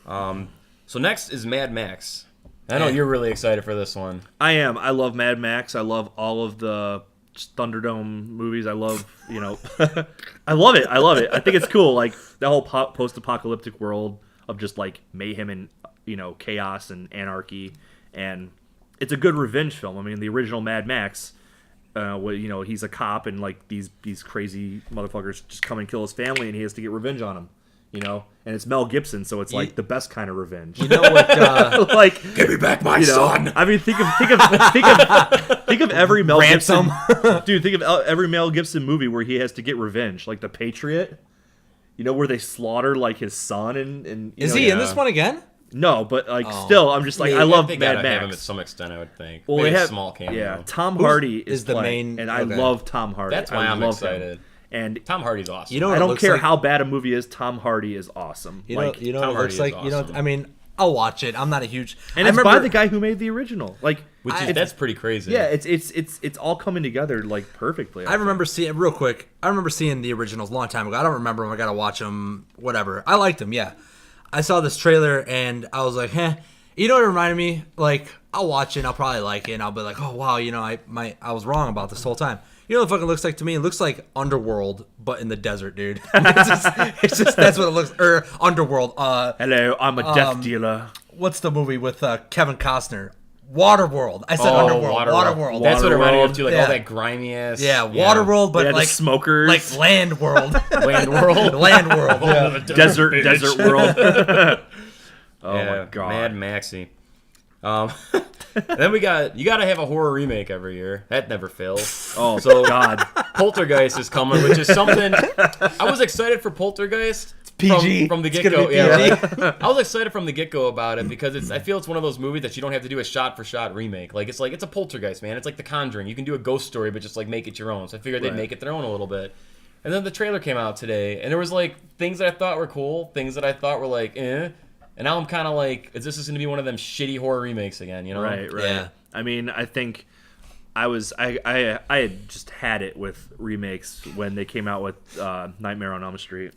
So next is Mad Max. I know you're really excited for this one. I am. I love Mad Max. I love all of the Thunderdome movies. I love, I love it. I think it's cool. Like the whole post-apocalyptic world of just like mayhem and chaos and anarchy, and it's a good revenge film. I mean, the original Mad Max, he's a cop and like these crazy motherfuckers just come and kill his family, and he has to get revenge on them. And it's Mel Gibson, so it's like the best kind of revenge. You know what? Like, give me back my son. I mean, think of every Mel Ransom. Gibson, dude. Think of every Mel Gibson movie where he has to get revenge, like The Patriot. Where they slaughter like his son and. Is he in this one again? No, but still, I'm just like I love Mad Max. Have him at some extent, I would think. Well, maybe they have a small cameo. Yeah, Tom Hardy is the playing, main, and I love Tom Hardy. That's why I'm excited. And Tom Hardy's awesome. What I it don't looks care like? how bad a movie is. Tom Hardy is awesome. Tom Hardy what it looks like. awesome. I mean, I'll watch it. I'm not a huge. And it's by the guy who made the original. Like, that's pretty crazy. Yeah, it's all coming together like perfectly. I remember seeing real quick. I remember seeing the originals a long time ago. I don't remember them. I gotta watch them. Whatever. I liked them. Yeah. I saw this trailer and I was like, You know what it reminded me? Like, I'll watch it and I'll probably like it and I'll be like, oh wow, I was wrong about this whole time. You know what it fucking looks like to me? It looks like Underworld, but in the desert, dude. it's just that's what it looks. Or Underworld. Hello, I'm a death dealer. What's the movie with Kevin Costner? Waterworld. I said Underworld. Waterworld. That's what it reminded me of too, like Yeah. all that grimy ass. Yeah, Waterworld, but Yeah, like the smokers. like Land World. Land World. Land World. Yeah. desert world. Oh my god, Mad Maxie. Then you gotta have a horror remake every year. That never fails. Oh so god, Poltergeist is coming, which is something I was excited for. Poltergeist. PG. From the It's get gonna go, be yeah. PG. Right? I was excited from the get go about it because I feel it's one of those movies that you don't have to do a shot for shot remake. Like it's a Poltergeist, man. It's like The Conjuring. You can do a ghost story, but just like make it your own. So I figured they'd make it their own a little bit. And then the trailer came out today, and there was like things that I thought were cool, things that I thought were like, eh. And now I'm kind of like, is this going to be one of them shitty horror remakes again? Right. Yeah. I mean, I think I had just had it with remakes when they came out with Nightmare on Elm Street.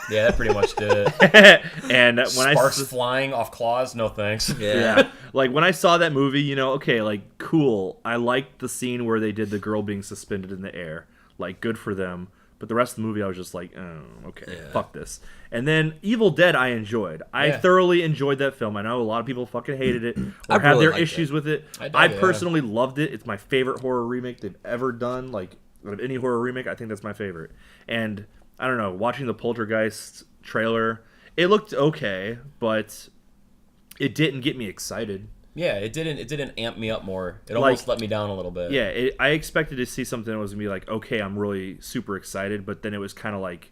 Yeah, that pretty much did it. And when Sparks flying off claws, no thanks. Yeah. Like when I saw that movie, okay, like cool. I liked the scene where they did the girl being suspended in the air. Like good for them. But the rest of the movie, I was just like, oh, okay, fuck this. And then Evil Dead, I enjoyed. I thoroughly enjoyed that film. I know a lot of people fucking hated it or have their issues with it. I personally loved it. It's my favorite horror remake they've ever done. Like, out of any horror remake, I think that's my favorite. And I don't know, watching the Poltergeist trailer, it looked okay, but it didn't get me excited. Yeah, it didn't amp me up more. It almost let me down a little bit. Yeah, I expected to see something that was gonna be like, okay, I'm really super excited, but then it was kind of like,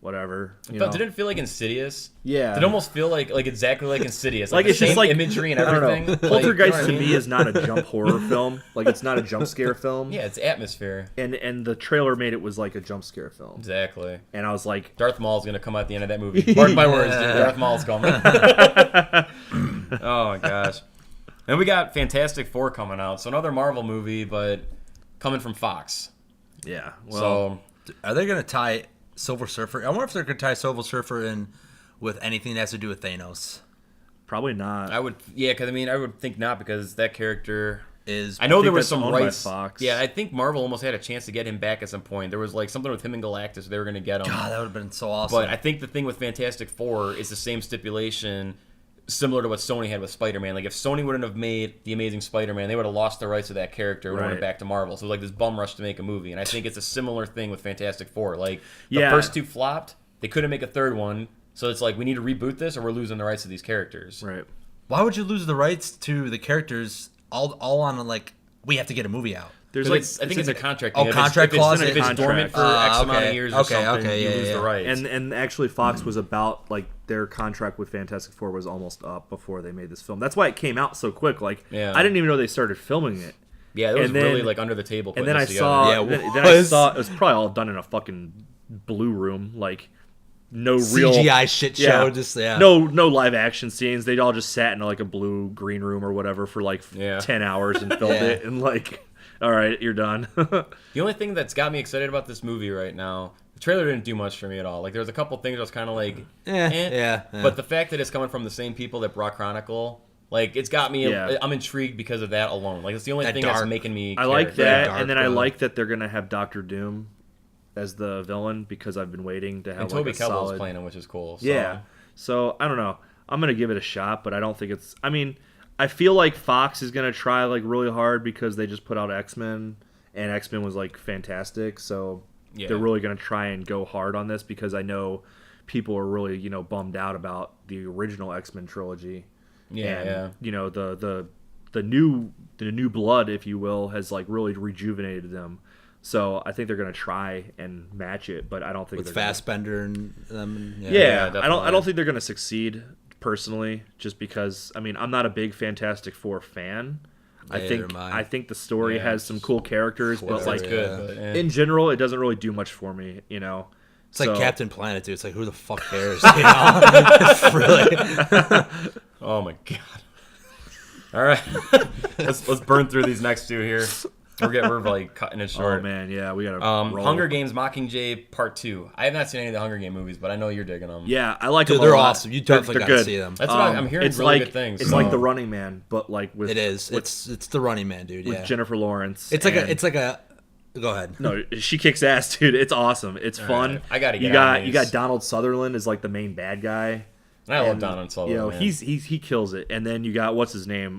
whatever. But did it feel like Insidious? Yeah, did it almost feel like exactly like Insidious? Like the it's same just like imagery and everything. Poltergeist to me is not a jump horror film. Like it's not a jump scare film. Yeah, it's atmosphere. And the trailer made it was like a jump scare film. Exactly. And I was like, Darth Maul's gonna come at the end of that movie. Mark my words, Darth Maul's coming. Oh my gosh. And we got Fantastic Four coming out, so another Marvel movie, but coming from Fox. Yeah. Well, so are they gonna tie Silver Surfer? I wonder if they're gonna tie Silver Surfer in with anything that has to do with Thanos. Probably not. I would think not, because that character is. I know there was that's some owned by rights. Fox. Yeah, I think Marvel almost had a chance to get him back at some point. There was like something with him and Galactus. They were going to get him. God, that would have been so awesome. But I think the thing with Fantastic Four is the same stipulation, similar to what Sony had with Spider-Man. Like if Sony wouldn't have made the Amazing Spider-Man, they would have lost the rights to that character and went back to Marvel. So like this bum rush to make a movie, and I think it's a similar thing with Fantastic Four. Like the first two flopped, they couldn't make a third one. So it's like we need to reboot this, or we're losing the rights to these characters. Right. Why would you lose the rights to the characters all on like we have to get a movie out? There's like I think it's a contract. Oh, contract clause. If it's dormant for X amount of years or something, you lose the rights. And actually, Fox was about like their contract with Fantastic Four was almost up before they made this film. That's why it came out so quick. Like I didn't even know they started filming it. Yeah, it was really like under the table. And then I saw. Then I saw it was probably all done in a fucking blue room. Like no real CGI shit show. Just no live action scenes. They all just sat in like a blue green room or whatever for like 10 hours and filmed it. And like, all right, you're done. The only thing that's got me excited about this movie right now, the trailer didn't do much for me at all. Like, there's a couple things I was kind of like, yeah. But the fact that it's coming from the same people that brought Chronicle, Like, it's got me. Yeah. I'm intrigued because of that alone. Like, it's the only That thing dark- that's making me. I like care. that, dark, and then I bro. like that they're gonna have Doctor Doom as the villain because I've been waiting to have And like Toby a Kebbell's solid. playing him, which is cool. So. Yeah. So I don't know. I'm gonna give it a shot, but I don't think it's. I mean, I feel like Fox is gonna try like really hard because they just put out X-Men, and X-Men was like fantastic. So Yeah. they're really gonna try and go hard on this because I know people are really bummed out about the original X-Men trilogy. Yeah, And, yeah. The new blood, if you will, has like really rejuvenated them. So I think they're gonna try and match it, but I don't think with they're Fassbender and them. Yeah, Yeah, I definitely. don't think they're gonna succeed personally, just because I mean I'm not a big Fantastic Four fan. Neither am I. I think the story Yeah, has some cool characters, but whatever, like It's yeah. good, but, in general, it doesn't really do much for me. It's like So- Captain Planet, dude. It's like, who the fuck cares? You know? It's really. Oh my god. All right, let's burn through these next two here. We're like cutting it short. Oh man, yeah, we gotta. roll. Hunger Games Mockingjay Part 2. I have not seen any of the Hunger Game movies, but I know you're digging them. Yeah, I like Dude, them. a they're lot. awesome. You definitely They're gotta good. see them. That's what I'm hearing. It's Really like good things. it's so. like The Running Man, but like with It is. with, It's the Running Man, dude. with Yeah. Jennifer Lawrence. It's like and- a. Go ahead. No, she kicks ass, dude. It's awesome. It's fun. right. I gotta get you on got these. you got Donald Sutherland as like the main bad guy. I love And, Donald Sutherland. Man. he kills it. And then you got what's his name,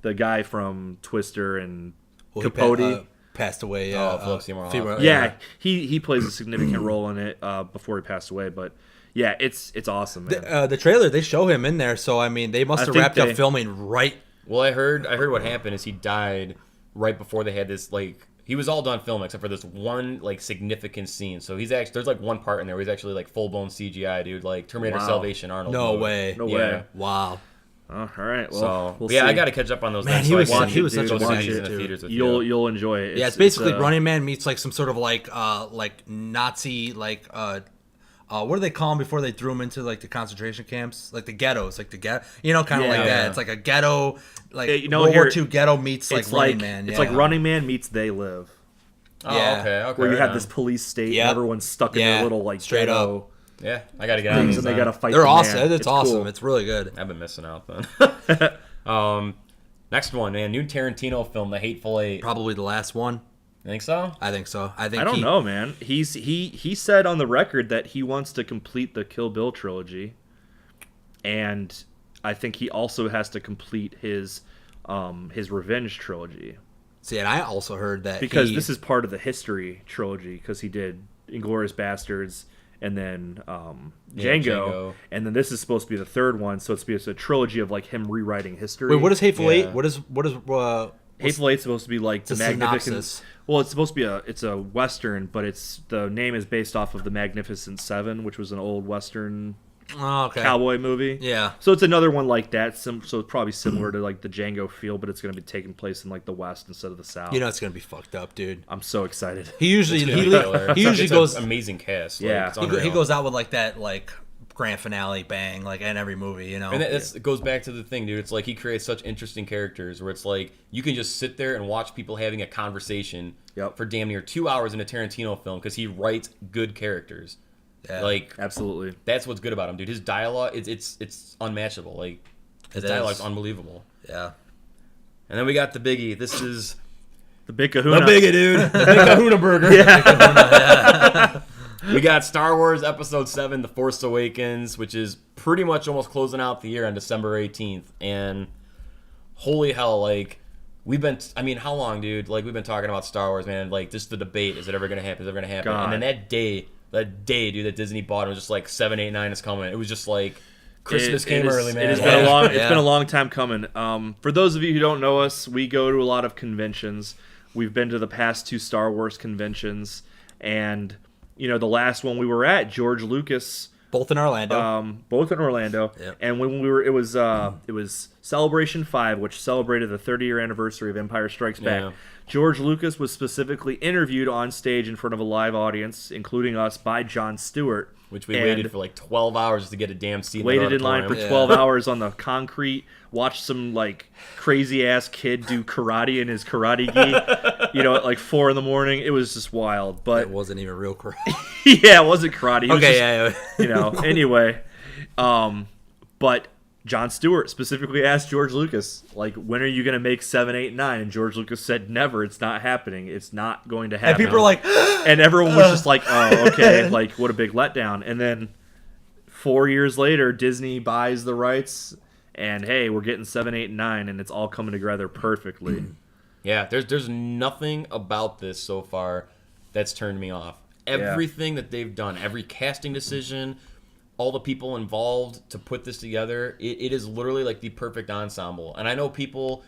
the guy from Twister and Well, he Capote. passed away. Oh, Philip Seymour Hoffman. yeah, he plays a significant role in it before he passed away. But yeah, it's awesome, man. The trailer, they show him in there, so I mean, they must I have think wrapped up they- filming right. Well, I heard what happened is he died right before they had this like. He was all done filming except for this one like significant scene. So he's actually there's like one part in there where he's actually like full blown CGI, dude, like Terminator Wow. Salvation Arnold. No mode. way. No yeah. way. Wow. Oh, all right. Well, So we'll yeah, see. I got to catch up on those. Man, things he so I was can such- he was go such a see watch these it, in the too. theaters with You'll enjoy it. Yeah, it's basically uh, Running Man meets like some sort of like Nazi what do they call them before they threw him into like the concentration camps, like the ghettos, like the ghetto, kind of like Yeah. that. It's like a ghetto, like World War here- II ghetto meets like It's Running like Man. it's yeah. like Running Man meets They Live, Oh, Yeah. okay. where you have yeah. this police state Yep. and everyone's stuck in Yeah, their little like straight ghetto Yeah, I got to get on things, these. and they then. gotta fight. They're the awesome. man. It's awesome. cool. It's really good. I've been missing out then. Next one, man. New Tarantino film, The Hateful Eight. Probably the last one. You think so? I think so. I think I don't know, man. He said on the record that he wants to complete the Kill Bill trilogy, and I think he also has to complete his Revenge trilogy, See, and I also heard that because this is part of the History trilogy, because he did Inglourious Bastards and then Yeah, Django, Django. and then this is supposed to be the third one, so it's a trilogy of like him rewriting history. Wait, what is Hateful Yeah. Eight? What is Hateful Eight's supposed to be like the a Magnificent. synopsis. Well, it's supposed to be it's a western, but the name is based off of the Magnificent Seven, which was an old western Oh, okay. cowboy movie. Yeah. So it's another one like that. So it's probably similar to like the Django feel, but it's going to be taking place in like the West instead of the South. It's gonna be fucked up, dude. I'm so excited. He usually It's gonna be killer. he usually It's goes an amazing cast. Like, Yeah. it's he unreal. goes out with like that like grand finale bang like in every movie. And it goes back to the thing, dude. It's like he creates such interesting characters where it's like you can just sit there and watch people having a conversation Yep. for damn near 2 hours in a Tarantino film because he writes good characters. Yeah. Like Absolutely. that's what's good about him, dude. His dialogue, it's unmatchable. Like his It dialogue's is. unbelievable. Yeah. And then we got the biggie. This is The Big Kahuna. dude. The big Kahuna Burger. Yeah. We got Star Wars Episode 7, The Force Awakens, which is pretty much almost closing out the year on December 18th. And holy hell, like, how long, dude? Like, we've been talking about Star Wars, man. Like, just the debate, is it ever going to happen? Is it ever going to happen? God. And then that day, dude, that Disney bought it was just like 7, 8, 9 is coming. It was just like Christmas came early, man. It has Yeah. been a long. It's Yeah. been a long time coming. For those of you who don't know us, we go to a lot of conventions. We've been to the past 2 Star Wars conventions, and the last one we were at, George Lucas, Both in Orlando. both in Orlando. Yep. And when we were, it was Celebration 5, which celebrated the 30-year anniversary of Empire Strikes Back. Yeah. George Lucas was specifically interviewed on stage in front of a live audience, including us, by Jon Stewart. Which we And waited for like 12 hours just to get a damn seat. waited the in line for auditorium. 12 hours on the concrete, watched some like crazy ass kid do karate in his karate gi, at like 4 a.m. It was just wild. But it wasn't even real correct. yeah, it wasn't karate. It was Okay, just, yeah. anyway. But Jon Stewart specifically asked George Lucas, like, when are you going to make 7, 8, 9? And George Lucas said, never. It's not happening. It's not going to happen. And people are like, and everyone was just like, oh, okay, like, what a big letdown. And then 4 years later, Disney buys the rights, and hey, we're getting 7, 8, and 9, and it's all coming together perfectly. Yeah, there's nothing about this so far that's turned me off. Everything that they've done, every casting decision, all the people involved to put this together, it is literally like the perfect ensemble. And I know people,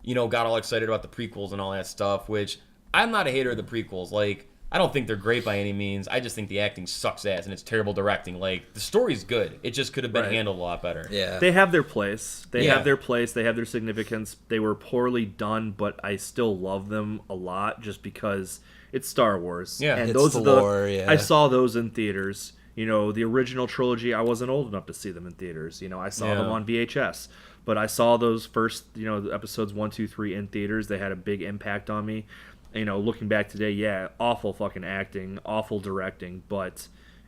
got all excited about the prequels and all that stuff, which I'm not a hater of the prequels. Like, I don't think they're great by any means. I just think the acting sucks ass and it's terrible directing. Like, the story's good. It just could have been handled a lot better. Yeah. They have their place. They have their place. They have their significance. They were poorly done, but I still love them a lot just because it's Star Wars. Yeah, and it's those the are the lore, yeah. I saw those in theaters. The original trilogy, I wasn't old enough to see them in theaters. I saw them on VHS. But I saw those first, episodes 1, 2, 3 in theaters. They had a big impact on me. Looking back today, awful fucking acting, awful directing,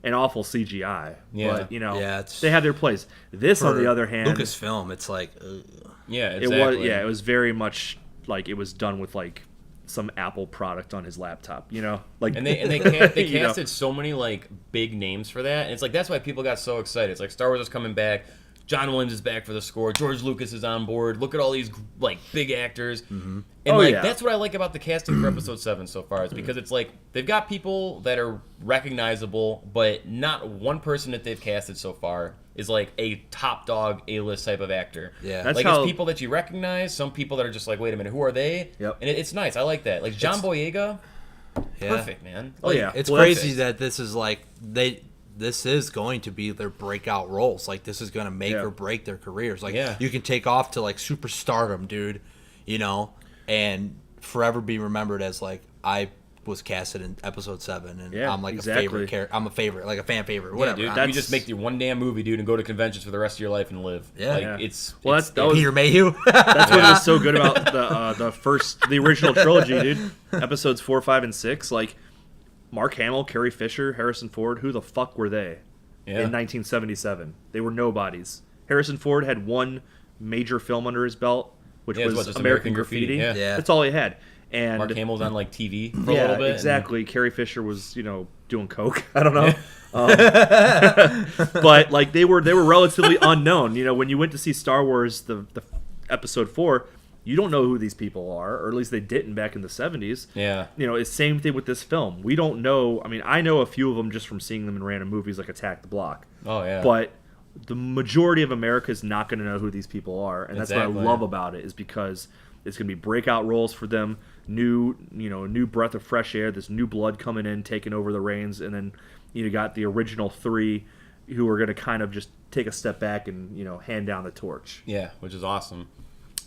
and awful CGI. Yeah. But, they had their place. This, on the other hand... Lucasfilm, it's like... Yeah, exactly. It was very much like it was done with, like, some Apple product on his laptop, like, and they casted so many like big names for that, and it's like that's why people got so excited. It's like Star Wars is coming back, John Williams is back for the score, George Lucas is on board. Look at all these like big actors, and that's what I like about the casting for Episode 7 so far. Is because it's like they've got people that are recognizable, but not one person that they've casted so far is like a top dog A-list type of actor. Yeah, That's like how... it's people that you recognize, some people that are just like, wait a minute, who are they? Yep. And it's nice. I like that. Like John Boyega, perfect, man. Oh yeah, it's crazy that this is like this is going to be their breakout roles. Like this is going to make or break their careers. Like you can take off to like superstardom, dude, and forever be remembered as like I was casted in Episode 7, and I'm like a favorite character. I'm a favorite, like a fan favorite, whatever. Yeah, dude, you just make your one damn movie, dude, and go to conventions for the rest of your life and live. Yeah, it's Peter Mayhew. That's what was so good about the original trilogy, dude. Episodes 4, 5, and 6, like Mark Hamill, Carrie Fisher, Harrison Ford. Who the fuck were they in 1977? They were nobodies. Harrison Ford had one major film under his belt, which was American Graffiti. Yeah. That's all he had. And Mark Hamill's on like TV for a little bit. Exactly. And Carrie Fisher was, doing coke. I don't know. But like they were relatively unknown. When you went to see Star Wars, the Episode 4, you don't know who these people are, or at least they didn't back in the 70s. Yeah. It's the same thing with this film. We don't know. I mean, I know a few of them just from seeing them in random movies like Attack the Block. Oh yeah. But the majority of America is not going to know who these people are, and that's what I love about it, is because it's going to be breakout roles for them. New breath of fresh air, this new blood coming in, taking over the reins, and then you got the original 3 who are going to kind of just take a step back and hand down the torch. Yeah, which is awesome.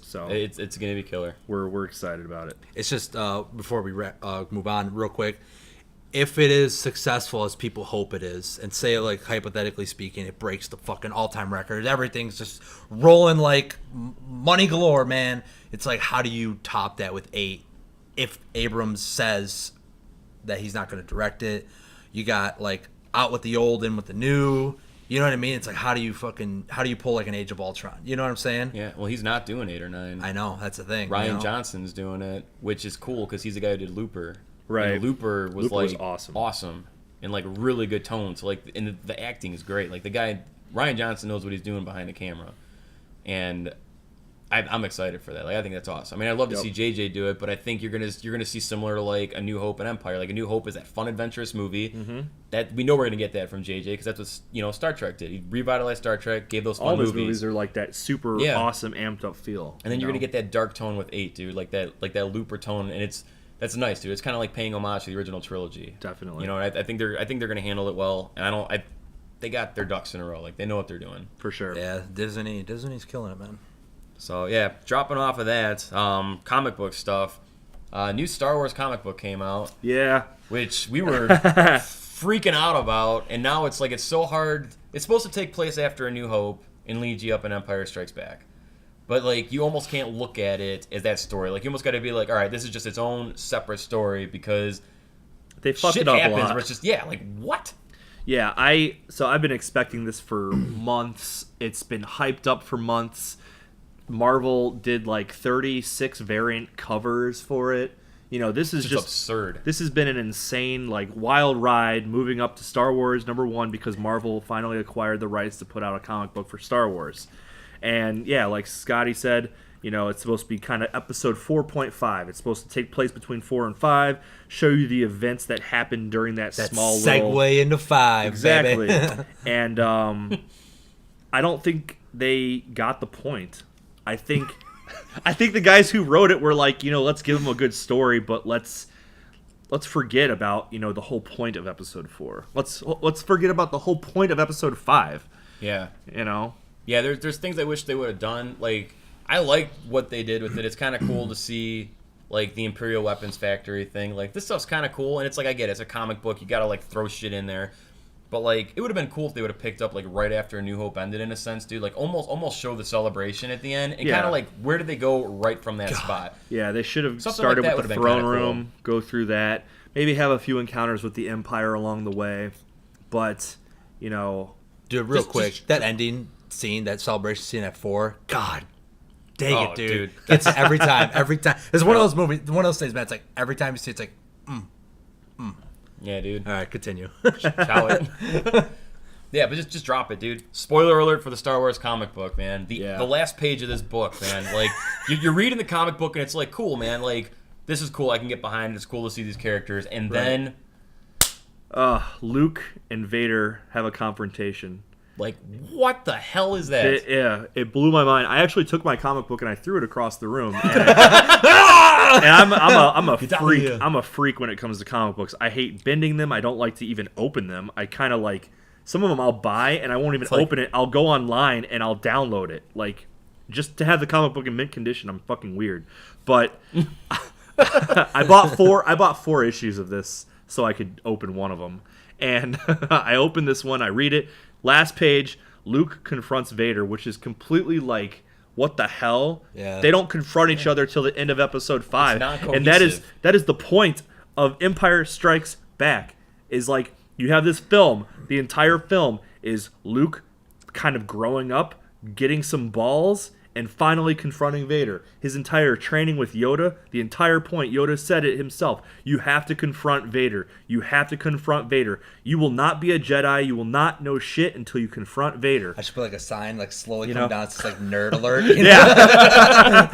So it's going to be killer. We're excited about it. It's just before we move on real quick, if it is successful as people hope it is, and say like hypothetically speaking, it breaks the fucking all-time record, everything's just rolling like money galore, man. It's like, how do you top that with 8? If Abrams says that he's not going to direct it, you got like out with the old, in with the new. You know what I mean? It's like, how do you pull like an Age of Ultron? You know what I'm saying? Yeah. Well, he's not doing 8 or 9. I know, that's the thing. Ryan Johnson's doing it, which is cool because he's the guy who did Looper. Right. And Looper was awesome and like really good tone. So like, and the acting is great. Like the guy Ryan Johnson knows what he's doing behind the camera, and I'm excited for that. Like I think that's awesome. I mean, I'd love to see JJ do it, but I think you're gonna see similar to like A New Hope and Empire. Like A New Hope is that fun, adventurous movie that we know we're gonna get that from JJ because that's what Star Trek did. He revitalized Star Trek, gave those fun all movies. All those movies are like that super awesome, amped up feel. And then you're gonna get that dark tone with 8, dude. Like that Looper tone, and that's nice, dude. It's kind of like paying homage to the original trilogy. Definitely. I think they're gonna handle it well, and they got their ducks in a row. Like they know what they're doing for sure. Yeah, Disney's killing it, man. So yeah, dropping off of that, comic book stuff. New Star Wars comic book came out. Yeah. Which we were freaking out about, and now it's like it's so hard. It's supposed to take place after A New Hope and lead you up in Empire Strikes Back. But like you almost can't look at it as that story. Like you almost got to be like, all right, this is just its own separate story because they fucked shit it up happens a lot. where it's just like what? Yeah, I've been expecting this for months. It's been hyped up for months. Marvel did like 36 variant covers for it. You know, this is just absurd. This has been an insane, like, wild ride moving up to Star Wars #1 because Marvel finally acquired the rights to put out a comic book for Star Wars. And yeah, like Scotty said, you know, it's supposed to be kind of episode 4.5. It's supposed to take place between 4 and 5, show you the events that happened during that small segue into 5. Exactly. Baby. And I don't think they got the point. I think the guys who wrote it were like, you know, let's give them a good story, but let's forget about, you know, the whole point of episode 4. Let's forget about the whole point of episode 5. Yeah. You know? Yeah, there's things I wish they would have done. Like, I like what they did with it. It's kind of cool to see, like, the Imperial Weapons Factory thing. Like, this stuff's kind of cool, and it's like, I get it. It's a comic book. You got to, like, throw shit in there. But, like, it would have been cool if they would have picked up, like, right after A New Hope ended, in a sense, dude. Like, almost show the celebration at the end. And kind of, like, where did they go right from that spot? Yeah, they should have Something started like with the that throne kinda room, go through that. Maybe have a few encounters with the Empire along the way. But, you know... Dude, real quick, that ending scene, that celebration scene at 4, God dang it, dude. It's every time. It's one of those movies, one of those things, man. It's like every time you see it, it's like, Yeah, dude. All right, continue. Chow it. Yeah, but just drop it, dude. Spoiler alert for the Star Wars comic book, man. The last page of this book, man. Like, you're reading the comic book, and it's like, cool, man. Like, this is cool. I can get behind it. It's cool to see these characters. And then... Luke and Vader have a confrontation. Like, what the hell is that? It blew my mind. I actually took my comic book and I threw it across the room. And I'm a freak. I'm a freak when it comes to comic books. I hate bending them. I don't like to even open them. I kind of like some of them I'll buy and I won't even open it. I'll go online and I'll download it. Like, just to have the comic book in mint condition. I'm fucking weird. But I bought 4 issues of this so I could open one of them. And I opened this one. I read it. Last page, Luke confronts Vader, which is completely like, what the hell? Yeah. They don't confront each other till the end of episode 5. It's not cohesive. And that is the point of Empire Strikes Back. Is like, you have this film. The entire film is Luke kind of growing up, getting some balls, and finally confronting Vader. His entire training with Yoda, the entire point, Yoda said it himself. You have to confront Vader. You have to confront Vader. You will not be a Jedi. You will not know shit until you confront Vader. I should put like a sign, like slowly come down. It's just like nerd alert. Yeah.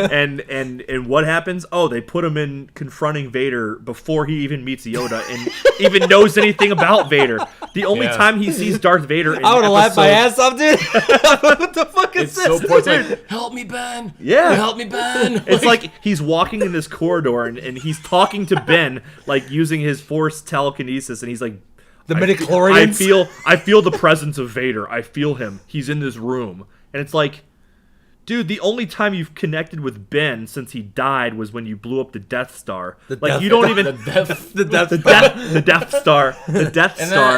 and what happens? Oh, they put him in confronting Vader before he even meets Yoda and even knows anything about Vader. The only time he sees Darth Vader in I would have laughed my ass off, dude. What the fuck is It's this? so poor. It's like, help me, Ben. Yeah. Help me, Ben. It's like he's walking in this corridor and he's talking to Ben, like using his force telekinesis, and he's like, the midichlorians. I feel the presence of Vader. I feel him. He's in this room. And it's like, dude, the only time you've connected with Ben since he died was when you blew up the Death Star. The Death Star.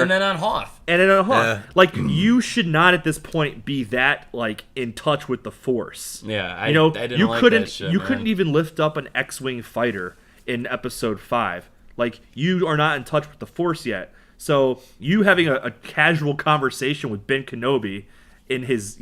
And then on Hoth. And then on Hoth. Yeah. Like, you should not at this point be that, like, in touch with the Force. Yeah, I didn't you like couldn't, that shit, You man. couldn't even lift up an X-Wing fighter in Episode 5. Like, you are not in touch with the Force yet. So, you having a casual conversation with Ben Kenobi in his,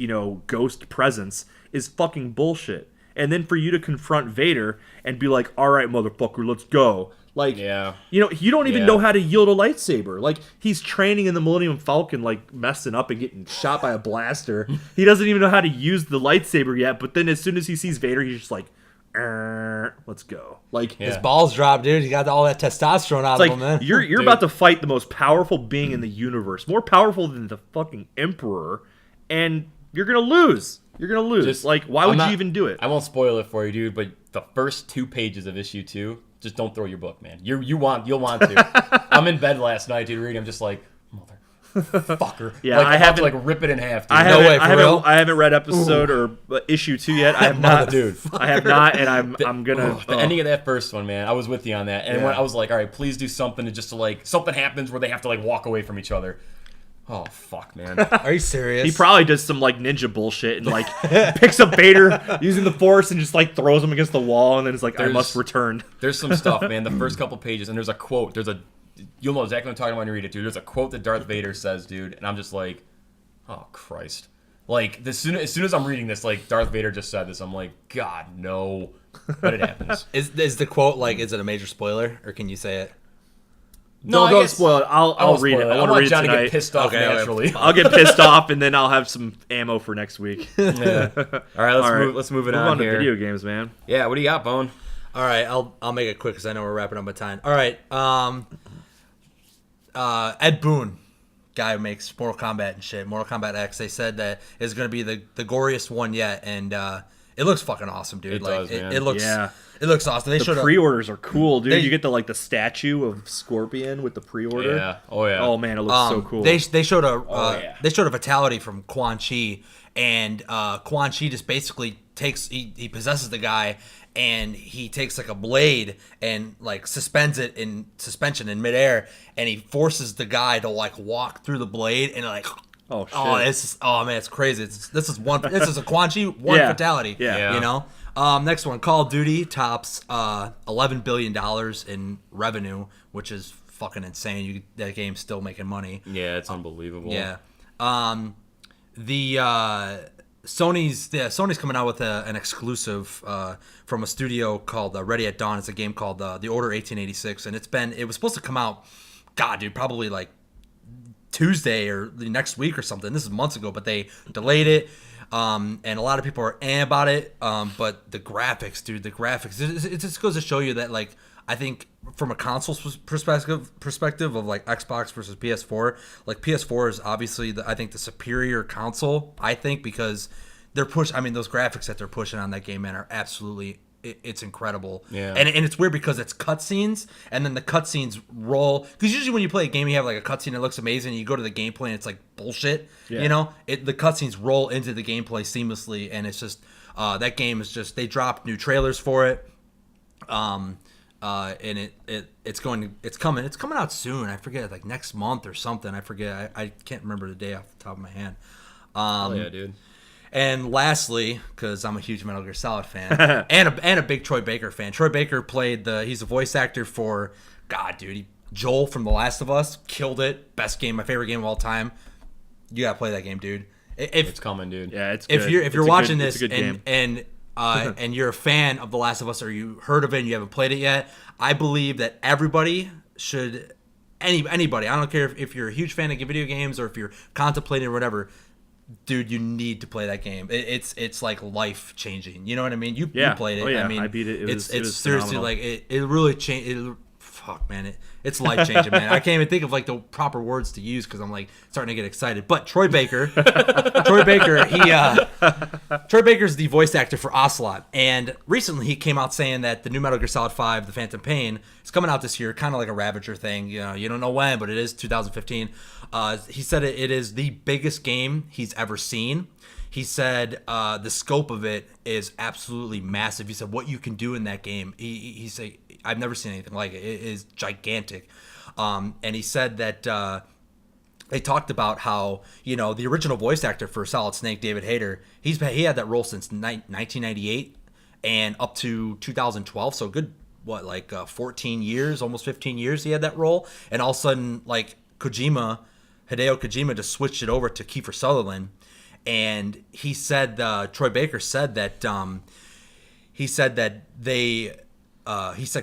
ghost presence is fucking bullshit. And then for you to confront Vader and be like, all right, motherfucker, let's go. Like, you don't even know how to yield a lightsaber. Like, he's training in the Millennium Falcon, like, messing up and getting shot by a blaster. He doesn't even know how to use the lightsaber yet, but then as soon as he sees Vader, he's just like, let's go. Like, his balls drop, dude. He got all that testosterone out of him, man. You're about to fight the most powerful being in the universe, more powerful than the fucking Emperor, and you're gonna lose. You're gonna lose. Just, like, why would you even do it? I won't spoil it for you, dude. But the first 2 pages of issue 2, just don't throw your book, man. You'll want to. I'm in bed last night, dude, reading. I'm just like, motherfucker. Yeah, like, I have to like rip it in half. Dude. I haven't read episode or issue 2 yet. I have not, dude. I have not, and I'm gonna. The ending of that first one, man. I was with you on that, and when I was like, all right, please do something to just to like something happens where they have to like walk away from each other. Oh, fuck, man. Are you serious? He probably does some, like, ninja bullshit and, like, picks up Vader using the Force and just, like, throws him against the wall and then it's like, I must return. There's some stuff, man. The first couple pages, and there's a quote. There's a you'll know exactly what I'm talking about when you read it, dude. There's a quote that Darth Vader says, dude, and I'm just like, oh Christ. Like as soon as I'm reading this, like Darth Vader just said this, I'm like, God no, but it happens. Is the quote like? Is it a major spoiler, or can you say it? No, don't spoil it. I'll read it. I want to read it John tonight. to get pissed off naturally. I'll get pissed off, and then I'll have some ammo for next week. Yeah. All right, let's move it on to here. Video games, man. Yeah, what do you got, Bone? All right, I'll make it quick because I know we're wrapping up my time. All right, Ed Boon, guy who makes Mortal Kombat and shit, Mortal Kombat X. They said that it's going to be the goriest one yet, and it looks fucking awesome, dude. It does, man. It looks awesome. The pre-orders are cool, dude. You get the statue of Scorpion with the pre-order. Yeah. Oh yeah. Oh man, it looks so cool. They showed a fatality from Quan Chi, and Quan Chi just basically he possesses the guy, and he takes like a blade and like suspends it in suspension in midair, and he forces the guy to like walk through the blade and like. Oh shit! Man, it's crazy. This is a Quan Chi fatality. Yeah. You know. Next one, Call of Duty tops $11 billion in revenue, which is fucking insane. That game's still making money. Yeah, it's unbelievable. Yeah. Sony's coming out with an exclusive from a studio called Ready at Dawn. It's a game called The Order 1886, and it was supposed to come out, God, dude, probably like Tuesday or the next week or something. This is months ago, but they delayed it. And a lot of people are about it. But the graphics, dude, it just goes to show you that, like, I think from a console perspective of like Xbox versus PS4, like PS4 is obviously I think the superior console, I think, because those graphics that they're pushing on that game, man, are absolutely, it's incredible. Yeah. And it's weird because it's cutscenes, and then the cutscenes roll. Because usually when you play a game, you have like a cutscene that looks amazing, and you go to the gameplay, and it's like bullshit. Yeah. You know, the cutscenes roll into the gameplay seamlessly, and it's just that game is just, they dropped new trailers for it, and it's coming out soon. I forget, like next month or something. I forget. I can't remember the day off the top of my hand. Oh yeah, dude. And lastly, because I'm a huge Metal Gear Solid fan and a big Troy Baker fan. Troy Baker he's a voice actor for, God, dude, Joel from The Last of Us, killed it. Best game, my favorite game of all time. You gotta play that game, dude. It's coming, dude. Yeah, it's good. If you're watching this and you're a fan of The Last of Us, or you heard of it and you haven't played it yet, I believe that everybody should, anybody, I don't care if you're a huge fan of video games or if you're contemplating or whatever, dude, you need to play that game. It's like life changing. You know what I mean? You played it. Oh, yeah. I mean, I beat it. It was seriously phenomenal. like it really changed. Fuck, man, it's life changing, man. I can't even think of like the proper words to use because I'm like starting to get excited. But Troy Baker, Troy Baker's the voice actor for Ocelot, and recently he came out saying that the new Metal Gear Solid 5, The Phantom Pain, is coming out this year, kind of like a Ravager thing. You know, you don't know when, but it is 2015. He said it is the biggest game he's ever seen. He said the scope of it is absolutely massive. He said what you can do in that game. He said, I've never seen anything like it. It is gigantic. And he said that they talked about how, you know, the original voice actor for Solid Snake, David Hayter, he had that role since 1998 and up to 2012. So good, 14 years, almost 15 years he had that role. And all of a sudden, like, Hideo Kojima just switched it over to Kiefer Sutherland. And he said, Troy Baker said that, he said,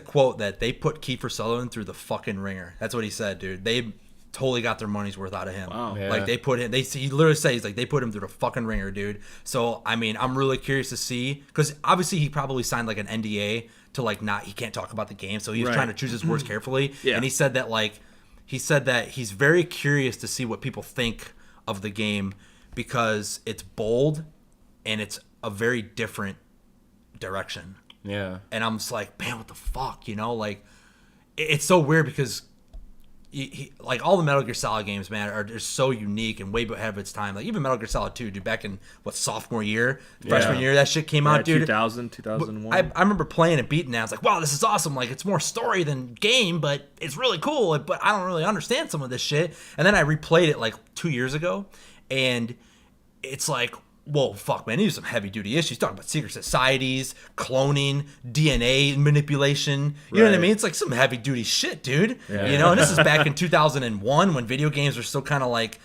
quote, that they put Kiefer Sutherland through the fucking ringer. That's what he said, dude. They totally got their money's worth out of him. Wow. Yeah. Like, he literally says, he's like, they put him through the fucking ringer, dude. So, I mean, I'm really curious to see, because obviously he probably signed like an NDA to like he can't talk about the game. So he was trying to choose his words carefully. Yeah. And he said that he's very curious to see what people think of the game, because it's bold and it's a very different direction. Yeah. And I'm just like, man, what the fuck, you know? Like, it's so weird because like all the Metal Gear Solid games, man, are just so unique and way ahead of its time. Like even Metal Gear Solid 2, dude, back in sophomore year, freshman year, that shit came out, dude. 2001. I remember playing and beating that. I was like, wow, this is awesome. Like, it's more story than game, but it's really cool. But I don't really understand some of this shit. And then I replayed it like 2 years ago, and it's like, Whoa, fuck, man. These are some heavy-duty issues. Talking about secret societies, cloning, DNA manipulation. You know what I mean? It's like some heavy-duty shit, dude. Yeah. You know, and this is back in 2001 when video games were still kind of like,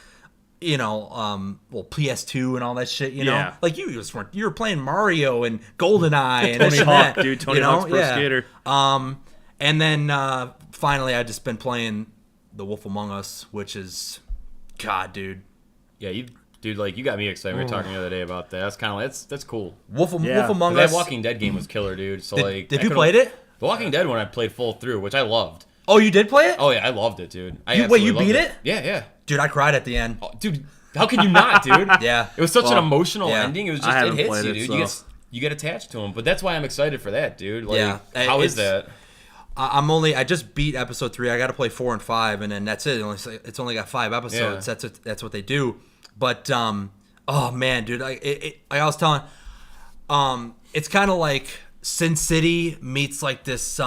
you know, PS2 and all that shit, you know? Like, you were playing Mario and GoldenEye and Tony Hawk, dude. Tony Hawk's Pro Skater. And then, finally, I've just been playing The Wolf Among Us, which is, God, dude. Yeah, Dude, like, you got me excited. We were talking the other day about that. That's kind of like, that's cool. Wolf Among Us. That Walking Dead game was killer, dude. So did you play it? The Walking Dead one I played full through, which I loved. Oh, you did play it? Oh yeah, I loved it, dude. You beat it? Yeah. Dude, I cried at the end. Oh, dude, how can you not, dude? Yeah. It was such an emotional ending. It was just it hits you, dude. So. You get attached to him. But that's why I'm excited for that, dude. Like, how is that? I just beat episode 3. I got to play 4 and 5, and then that's it. It's only got 5 episodes. Yeah. That's what they do. But oh man, dude, like I was telling, it's kind of like Sin City meets like this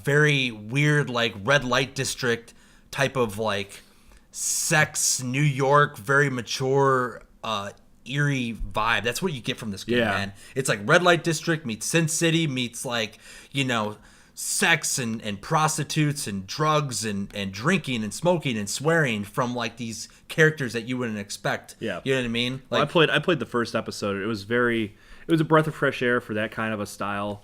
very weird like red light district type of like sex New York, very mature, eerie vibe. That's what you get from this game, man. It's like red light district meets Sin City meets like, you know, sex and prostitutes and drugs and drinking and smoking and swearing from like these characters that you wouldn't expect. Yeah, you know what I mean? Like, well, I played the first episode. It was a breath of fresh air for that kind of a style.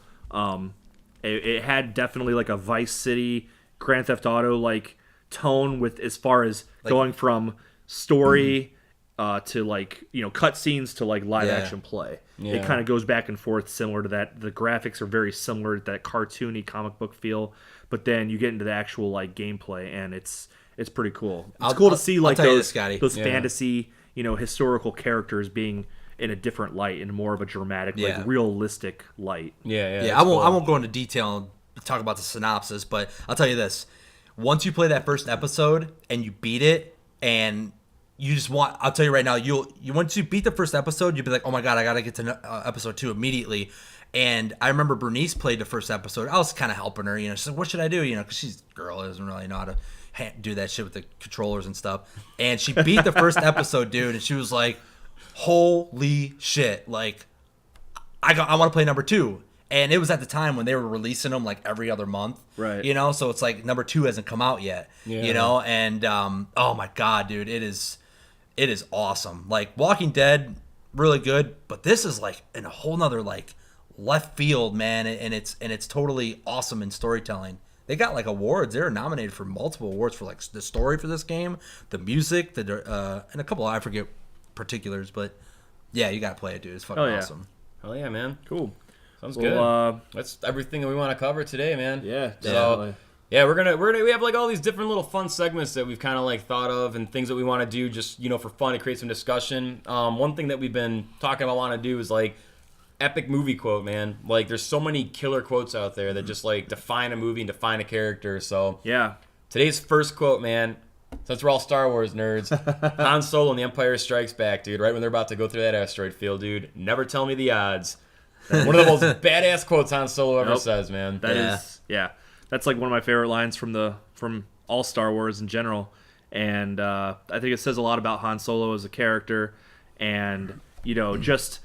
It had definitely like a Vice City, Grand Theft Auto like tone with as far as like, going from story to like, you know, cutscenes to like live action play. Yeah. It kind of goes back and forth, similar to that. The graphics are very similar to that cartoony comic book feel, but then you get into the actual like gameplay, and it's pretty cool. It's cool to see like those fantasy, you know, historical characters being in a different light, in more of a dramatic, like realistic light. I won't go into detail and talk about the synopsis, but I'll tell you this: once you play that first episode and you beat it, and you just want, I'll tell you right now, you once you beat the first episode, you'll be like, oh my god, I gotta get to episode 2 immediately. And I remember Bernice played the first episode. I was kind of helping her, you know. She's like, what should I do? You know, because she's a girl, doesn't really know how to do that shit with the controllers and stuff. And she beat the first episode, dude, and she was like, holy shit, like, I want to play number 2. And it was at the time when they were releasing them like every other month, right? You know, so it's like number 2 hasn't come out yet, you know. And oh my god, dude, it is awesome. Like, Walking Dead, really good, but this is like in a whole nother like left field, man. And it's totally awesome in storytelling. They got like awards. They were nominated for multiple awards for like the story for this game, the music, and a couple I forget particulars, but yeah, you gotta play it, dude. It's fucking awesome. Hell yeah, man. Cool. Sounds good. That's everything that we want to cover today, man. Yeah. So yeah, we have like all these different little fun segments that we've kind of like thought of, and things that we want to do just, you know, for fun to create some discussion. One thing that we've been talking about want to do is like epic movie quote, man. Like, there's so many killer quotes out there that just like define a movie and define a character. So yeah, today's first quote, man, since we're all Star Wars nerds, Han Solo in The Empire Strikes Back, dude, right when they're about to go through that asteroid field, dude, never tell me the odds. One of the most badass quotes Han Solo ever says, man. That is that's like one of my favorite lines from all Star Wars in general. And I think it says a lot about Han Solo as a character, and, you know, just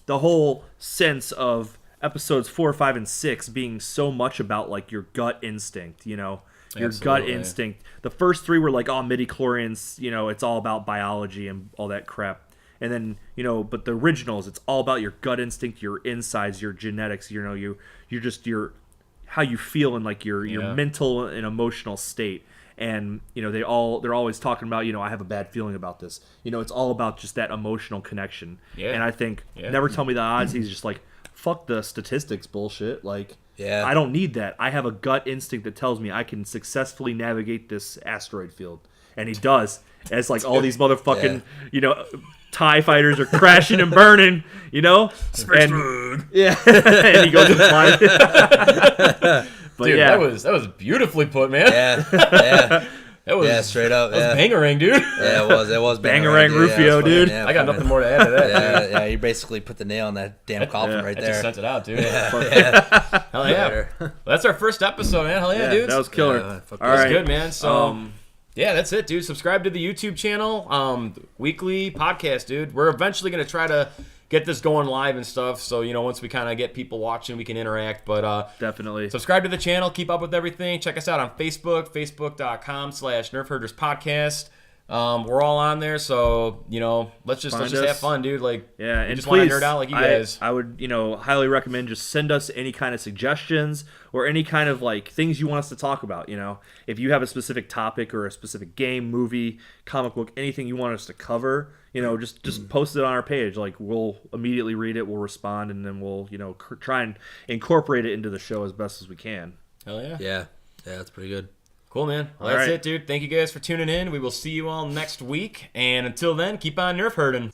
the whole sense of episodes 4, 5, and 6 being so much about like your gut instinct, you know. Your gut instinct. The first 3 were like, oh, midichlorians, you know, it's all about biology and all that crap. And then, you know, but the originals, it's all about your gut instinct, your insides, your genetics, you know, you're just your how you feel in like your mental and emotional state. And, you know, they're always talking about, you know, I have a bad feeling about this. You know, it's all about just that emotional connection. Yeah. And I think never tell me the odds. He's just like, fuck the statistics bullshit. Like, I don't need that. I have a gut instinct that tells me I can successfly navigate this asteroid field. And he does. As like all these motherfucking, you know, TIE fighters are crashing and burning, you know? And he goes and flies. But dude, that was beautifully put, man. That was straight up. That was bangarang, dude. Yeah, it was bangarang Rufio, dude. Yeah, I got nothing more to add to that. Yeah, you basically put the nail on that damn coffin right there. I just sent it out, dude. Hell yeah. Well, that's our first episode, man. Hell yeah, dude. That was killer. All right, good, man. So. Yeah, that's it, dude. Subscribe to the YouTube channel. Weekly podcast, dude. We're eventually going to try to get this going live and stuff. So, once we kind of get people watching, we can interact. But definitely subscribe to the channel. Keep up with everything. Check us out on Facebook, facebook.com/Nerf Herders Podcast. We're all on there, so let's just have fun, dude. Yeah, and and just please, want to nerd out like you guys. I would highly recommend just send us any kind of suggestions or any kind of things you want us to talk about. If you have a specific topic or a specific game, movie, comic book, anything you want us to cover, just post it on our page. We'll immediately read it, we'll respond, and then we'll try and incorporate it into the show as best as we can. Hell yeah. Yeah, that's pretty good. Cool, man. Well, that's it, dude. Thank you guys for tuning in. We will see you all next week. And until then, keep on Nerf herding.